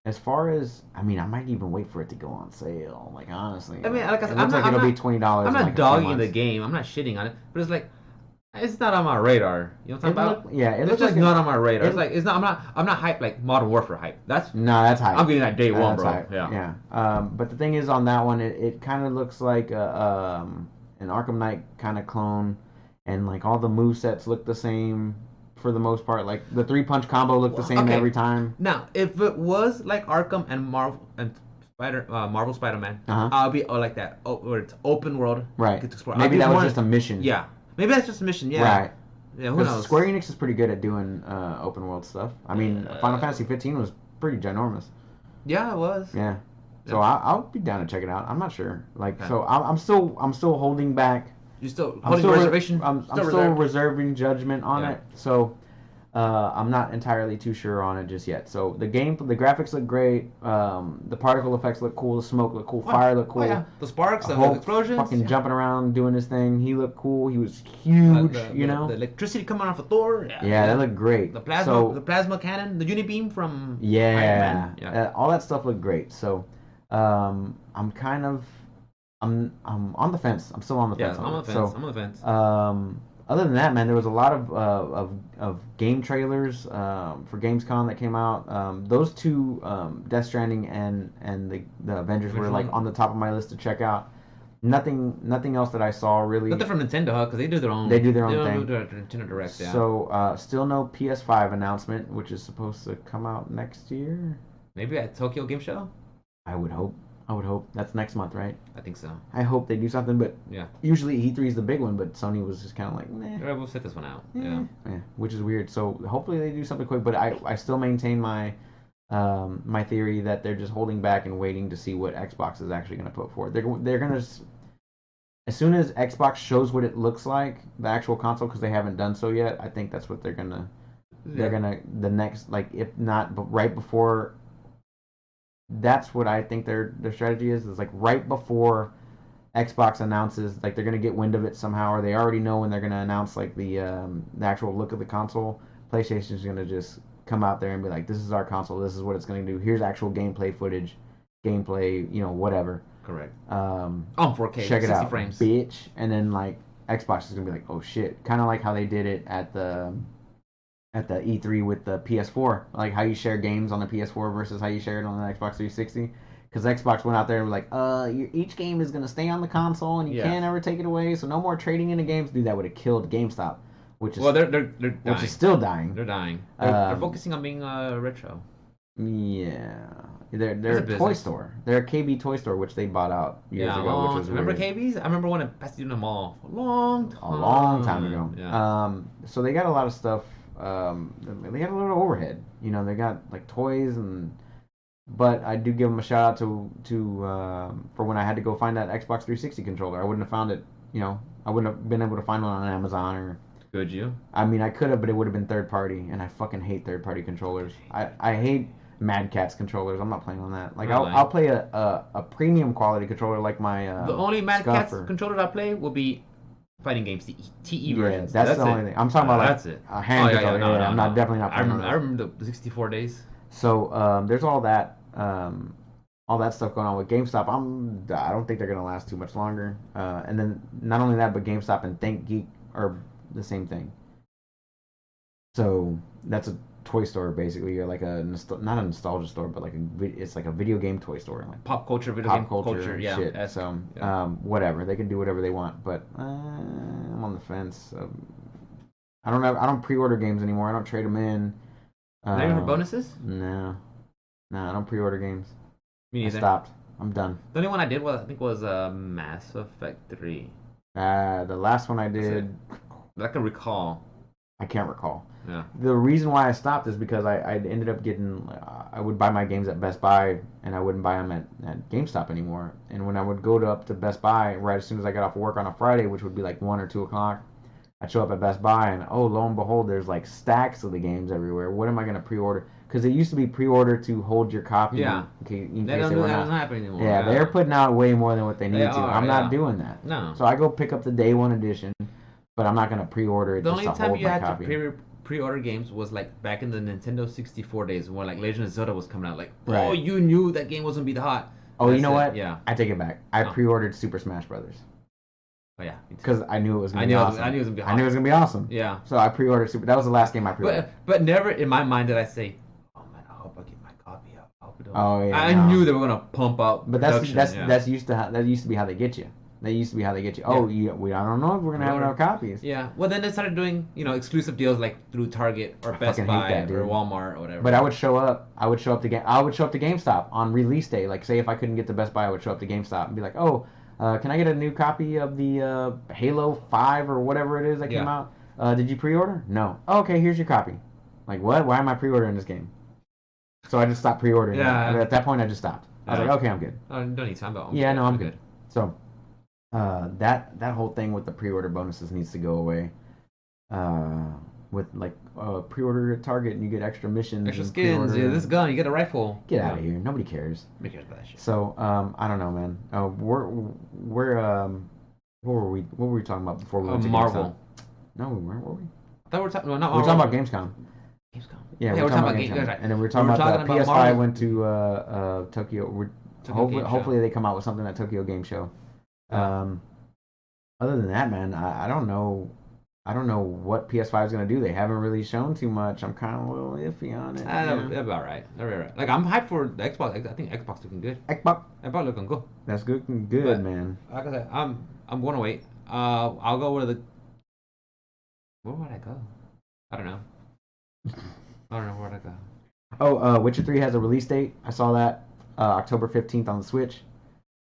as far as, I might even wait for it to go on sale. Like, honestly, I mean, like I said, it looks like it'll be $20. I'm not dogging the game. I'm not shitting on it, but it's like it's not on my radar. You know what I'm talking about? It's just like not on my radar. It's like it's not. I'm not hyped like Modern Warfare hype. That's hype. I'm getting that day one, bro. Hype. Yeah. But the thing is, on that one, it kind of looks like an Arkham Knight kind of clone, and like all the movesets look the same for the most part. Like the 3-punch combo looked the same every time. Now, if it was like Arkham and Marvel and Marvel Spider-Man, I'll be like that. Where it's open world, right? Get to explore. Maybe that was just a mission. Yeah, maybe that's just a mission. Yeah, right. Yeah, who knows? Square Enix is pretty good at doing open world stuff. I mean, Final Fantasy 15 was pretty ginormous. Yeah, it was. Yeah. So I'll be down to check it out. I'm not sure. Like, so I'm still holding back. You still holding reservation? I'm still reserving judgment on it. So I'm not entirely too sure on it just yet. So the graphics look great. The particle effects look cool. The smoke look cool. Fire look cool. Oh, yeah. The sparks, the explosions. Fucking jumping around doing his thing. He looked cool. He was huge. The electricity coming off of Thor. Yeah, that looked great. The plasma cannon, the unibeam from Iron Man. Yeah. All that stuff looked great. So I'm on the fence. I'm still on the fence. I'm on the fence. I'm on the fence. Other than that, man, there was a lot of game trailers for Gamescom that came out. Those two, Death Stranding and the Avengers, were like on the top of my list to check out. Nothing else that I saw really. Nothing from Nintendo, because they do their own. They do their own thing. They do Nintendo Direct. Yeah. So still no PS5 announcement, which is supposed to come out next year. Maybe at Tokyo Game Show. I would hope. That's next month, right? I think so. I hope they do something, but yeah. Usually E3 is the big one, but Sony was just kind of like, nah. Yeah, we'll set this one out. Yeah. Which is weird. So hopefully they do something quick, but I still maintain my my theory that they're just holding back and waiting to see what Xbox is actually going to put forward. They're going to, as soon as Xbox shows what it looks like, the actual console, because they haven't done so yet, I think that's what they're going to, the next, like, if not, but right before. That's what I think their strategy is like right before Xbox announces, like they're gonna get wind of it somehow, or they already know when they're gonna announce like the actual look of the console. PlayStation's gonna just come out there and be like, "This is our console. This is what it's gonna do. Here's actual gameplay footage, whatever." Correct. On 4K, check it 60 out, frames, bitch. And then like Xbox is gonna be like, "Oh shit," kind of like how they did it at the E3 with the PS4, like how you share games on the PS4 versus how you share it on the Xbox 360. Because Xbox went out there and were like, each game is gonna stay on the console and you can't ever take it away, so no more trading in the games. Dude, that would have killed GameStop, which is they're dying. Which is still dying. They're dying. They're focusing on being retro. Yeah, they're a toy store. They're a KB toy store, which they bought out years ago. Which was remember weird. KBs? I remember when it passed in the mall a long time ago. Yeah. So they got a lot of stuff. They got a lot of overhead. They got like toys but I do give them a shout out to for when I had to go find that Xbox 360 controller. I wouldn't have found it. I wouldn't have been able to find one on Amazon or Could you? I mean, I could have, but it would have been third party, and I fucking hate third party controllers. I hate Mad Catz controllers. I'm not playing on that. Like, Not I'll lying. play a premium quality controller like my The only Mad Scuff Catz or controllers I play will be fighting games, TE yeah, versions. that's That's the it. only thing. I'm talking about like That's it. a Oh hand yeah, yeah, controller. no, Yeah, no, I'm not no. definitely not playing on I those. remember the 64 days. So there's all that stuff going on with GameStop. I don't think they're gonna last too much longer. And then not only that, but GameStop and ThinkGeek are the same thing. So that's a toy store basically. You're like not a nostalgia store, but it's like a video game toy store, like Pop culture, video game pop culture and yeah. shit. Esque. So Yeah. whatever, they can do whatever they want. But I'm on the fence. I don't pre-order games anymore. I don't trade them in. Not even for Uh, bonuses? no, no, I don't pre-order games. Me I neither. stopped. I'm done. The only one I did was I think was Mass Effect 3. The last one I That's it. did, That I can recall. I can't recall. Yeah. The reason why I stopped is because I ended up getting I would buy my games at Best Buy and I wouldn't buy them at GameStop anymore. And when I would go up to Best Buy right as soon as I got off work on a Friday, which would be like 1 or 2 o'clock, I'd show up at Best Buy and oh lo and behold, there's like stacks of the games everywhere. What am I gonna pre-order? Because it used to be pre-order to hold your copy Yeah. in They case don't they do were that. not. Doesn't happen anymore. Yeah, they're putting out way more than what they need They to. are, I'm yeah. not doing that. No. So I go pick up the day one edition, but I'm not gonna pre-order it The just only to time hold you my had copy. to pre-order games was like back in the Nintendo 64 days when like Legend of Zelda was coming out. Like, oh, Right. you knew that game wasn't gonna be the hot. Oh, you That's know it. what? Yeah. I take it back. I Oh. pre-ordered Super Smash Brothers Oh yeah. Me too. because I knew it was I gonna be knew awesome. I knew it was gonna be hot. I knew it was gonna be awesome. Yeah. So I pre-ordered Super. That was the last game I pre-ordered. But never in my mind did I say, oh man, I hope I get my copy. I hope it don't. Oh yeah. I no. knew they were gonna pump out But production. that's used to be how they get you. That used to be how they get you. Oh, I don't know if we're gonna have enough copies. Yeah. Well, then they started doing exclusive deals like through Target or Best fucking hate Buy that, dude. or Walmart or whatever. But I would show up. I would show up to GameStop on release day. Like, say if I couldn't get to Best Buy, I would show up to GameStop and be like, "Oh, can I get a new copy of the Halo 5 or whatever it is that came out? Did you pre-order? No. Oh, okay, here's your copy." Like, what? Why am I pre-ordering this game? So I just stopped pre-ordering. Yeah. At that point, I just stopped. I was like, "Okay, I'm good." Oh, don't need time. Yeah, no, I'm good. So that whole thing with the pre-order bonuses needs to go away. With like pre-order at Target and you get extra missions, Extra and skins. pre-order Yeah, this gun. You get a rifle. Get out of here. Nobody cares. Nobody cares about that shit. So I don't know, man. What were we talking about before we went to Marvel. GameStop? No, we weren't. Were we? I thought we were talking. No, not We were talking Marvel. about Gamescom. Gamescom. Yeah, we're talking about Gamescom. And then we were talking about the PS5 Marvel. went to Tokyo. Game Show. Hopefully they come out with something at Tokyo Game Show. Yeah. Other than that, man, I don't know. I don't know what PS5 is gonna do. They haven't really shown too much. I'm kind of a little iffy on it. They'll be alright. They'll be alright. Like I'm hyped for the Xbox. I think Xbox looking good. Xbox. Xbox looking good. That's good, But- man. Like I said, I'm going to wait. I'll go with where would I go? I don't know. I don't know where to go. Oh, Witcher 3 has a release date. I saw that October 15th on the Switch.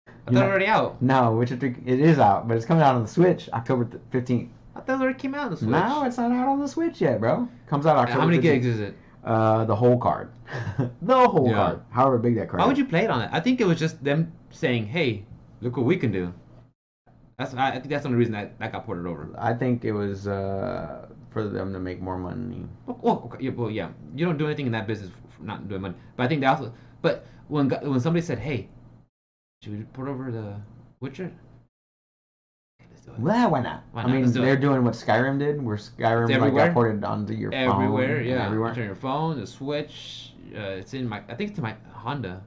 I thought it was already out. No, Witcher 3 it is out, but it's coming out on the Switch October 15th. I thought it already came out on the Switch. No, it's not out on the Switch yet, bro. Comes out October. How many 15th. gigs is it? The whole card. The whole Yeah. card. However big that card Why is. would you play it on it? I think it was just them saying, "Hey, look what we can do." I think that's the only reason that got ported over. I think it was for them to make more money. Well, okay, yeah. You don't do anything in that business for not doing money. But I think they also. But when somebody said, "Hey, should we put over the Witcher?" Okay, let's do it. Well, why not? Why I not? mean, Let's do they're it. doing what Skyrim did, where Skyrim like, everywhere. got ported onto your phone. Everywhere, and yeah. everywhere. It's on your phone, the Switch. It's in my. I think it's in my Honda.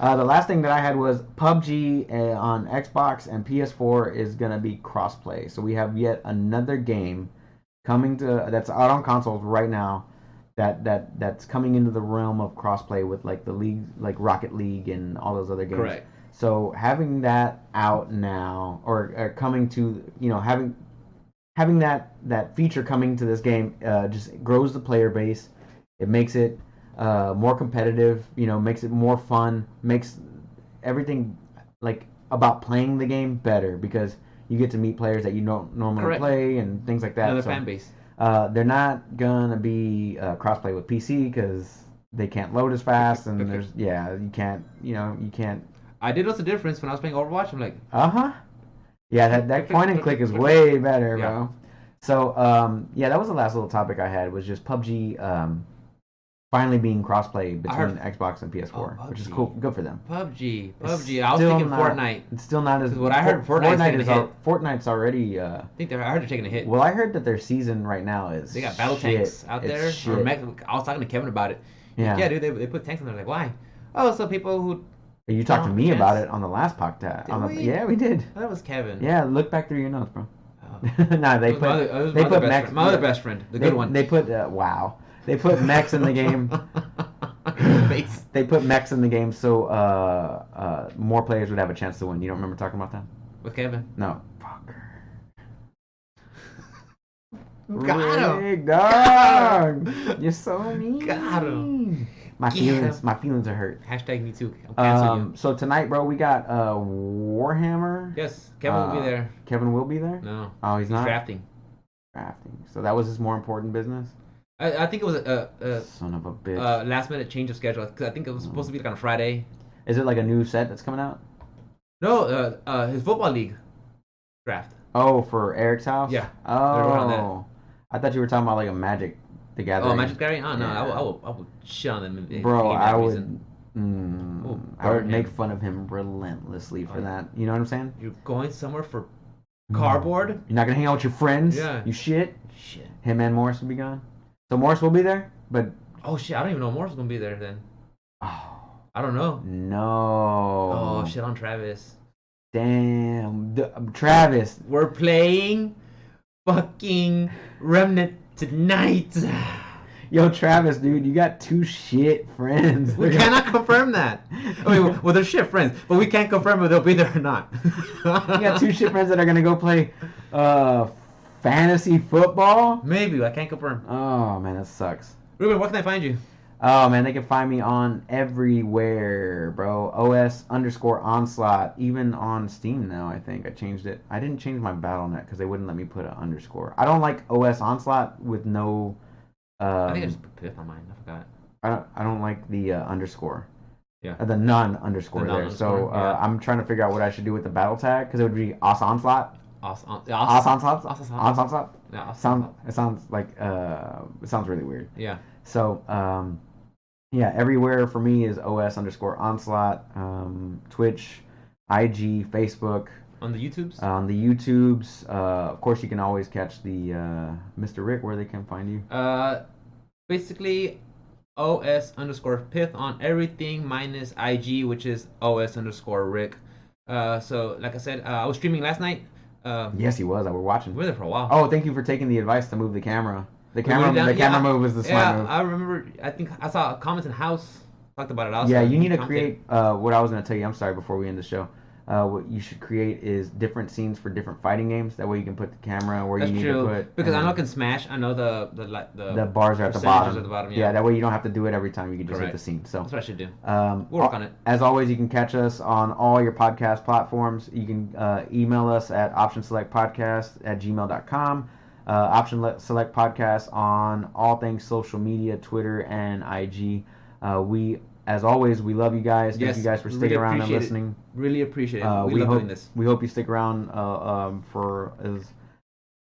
The last thing that I had was PUBG on Xbox and PS4 is gonna be crossplay. So we have yet another game coming to that's out on consoles right now. That's coming into the realm of crossplay with like the league, like Rocket League and all those other games. Correct. So having that out now, or coming to having that feature coming to this game, just grows the player base. It makes it more competitive, makes it more fun, makes everything like about playing the game better because you get to meet players that you don't normally Correct. play and things like that. Another So, fan base. they're not gonna be crossplay with PC because they can't load as fast, and you can't. I did notice a difference when I was playing Overwatch. I'm like, Uh huh. Yeah, that point and click is way better, Yeah. bro. So, yeah, that was the last little topic I had was just PUBG finally being crossplay I between heard. Xbox and Oh, PS4, which is PUBG. cool, good for them. It's PUBG. I was thinking not, Fortnite. it's still not as Because what I heard, Fortnite's taking a hit. Fortnite's already. I heard they're taking a hit. Well, I heard that their season right now is They got battle shit. tanks out It's there. shit. Or I was talking to Kevin about it. Yeah. Yeah, dude, they put tanks in there. Like, why? Oh, so people who. You talked to me about it on the last podcast. Did we? Yeah, we did. Oh, that was Kevin. Yeah, look back through your notes, bro. Oh. Nah, they put mechs. My other best friend, the good one. They put wow. They put mechs in the game. They put mechs in the game so more players would have a chance to win. You don't remember talking about that? With Kevin? No. Fucker. Got him. Dog. You're so mean. Got him. My feelings are hurt. Hashtag me too. I'll cancel you. So tonight, bro, we got Warhammer. Yes, Kevin will be there. Kevin will be there? No. Oh, he's not? Drafting. So that was his more important business? I think it was a son of a bitch. Last minute change of schedule. Cause I think it was supposed to be like on a Friday. Is it like a new set that's coming out? No, his football league draft. Oh, for Eric's house? Yeah. Oh. I thought you were talking about like a Magic the Gathering. Oh, Magic the Gathering? Oh, no, Yeah. I will shit on them. Bro, I would burn make him. fun of him relentlessly for Oh. that. You know what I'm saying? You're going somewhere for cardboard? You're not gonna hang out with your friends? Yeah. You shit? Shit. Him and Morris will be gone. So Morris will be there, but Oh shit! I don't even know Morris is gonna be there then. oh I don't know. no. Oh shit on Travis. Damn, Travis. We're playing fucking Remnant tonight. Yo, Travis, dude, you got two shit friends. We cannot confirm that. I mean, well, they're shit friends, but we can't confirm if they'll be there or not. You got two shit friends that are gonna go play fantasy football. Maybe I can't confirm. Oh man, that sucks. Ruben, where can I find you? Oh man, they can find me on everywhere, bro. OS_onslaught, even on Steam now. I think I changed it. I didn't change my BattleNet because they wouldn't let me put an underscore. I don't like OS onslaught with no. I think I just put Pith on mine. I forgot. I don't like the underscore. Yeah. The non-underscore there. non-underscore, So yeah. I'm trying to figure out what I should do with the battle tag because it would be OS onslaught. Onslaught. Onslaught. Yeah. It sounds like it sounds really weird. Yeah. So yeah, everywhere for me is OS_onslaught. Twitch, IG, Facebook. On the YouTubes. On the YouTubes. Of course, you can always catch the Mr. Rick where they can find you. Basically, OS_Pith on everything minus IG, which is OS_Rick. So like I said, I was streaming last night. Yes, he was. I were watching. We were there for a while. Oh, thank you for taking the advice to move the camera. The camera move was the smart move. I remember. I think I saw comments in house talked about it also. Yeah, you need to create. What I was going to tell you. I'm sorry. Before we end the show, what you should create is different scenes for different fighting games. That way you can put the camera where That's you need true. to put. Because I know I can smash. I know the bars are at the percentages bottom. at the bottom. Yeah, that way you don't have to do it every time. You can just hit Correct. the scene. So That's what I should do. we'll work on it. As always, you can catch us on all your podcast platforms. You can email us at optionselectpodcast@gmail.com. Option Select Podcast on all things social media, Twitter and IG. As always, we love you guys. Thank you guys for sticking around and listening. Really appreciate it. We love doing this. We hope you stick around for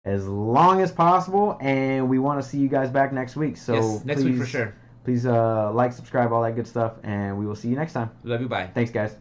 as long as possible, and we want to see you guys back next week. So yes, next week for sure. Please like, subscribe, all that good stuff, and we will see you next time. Love you. Bye. Thanks, guys.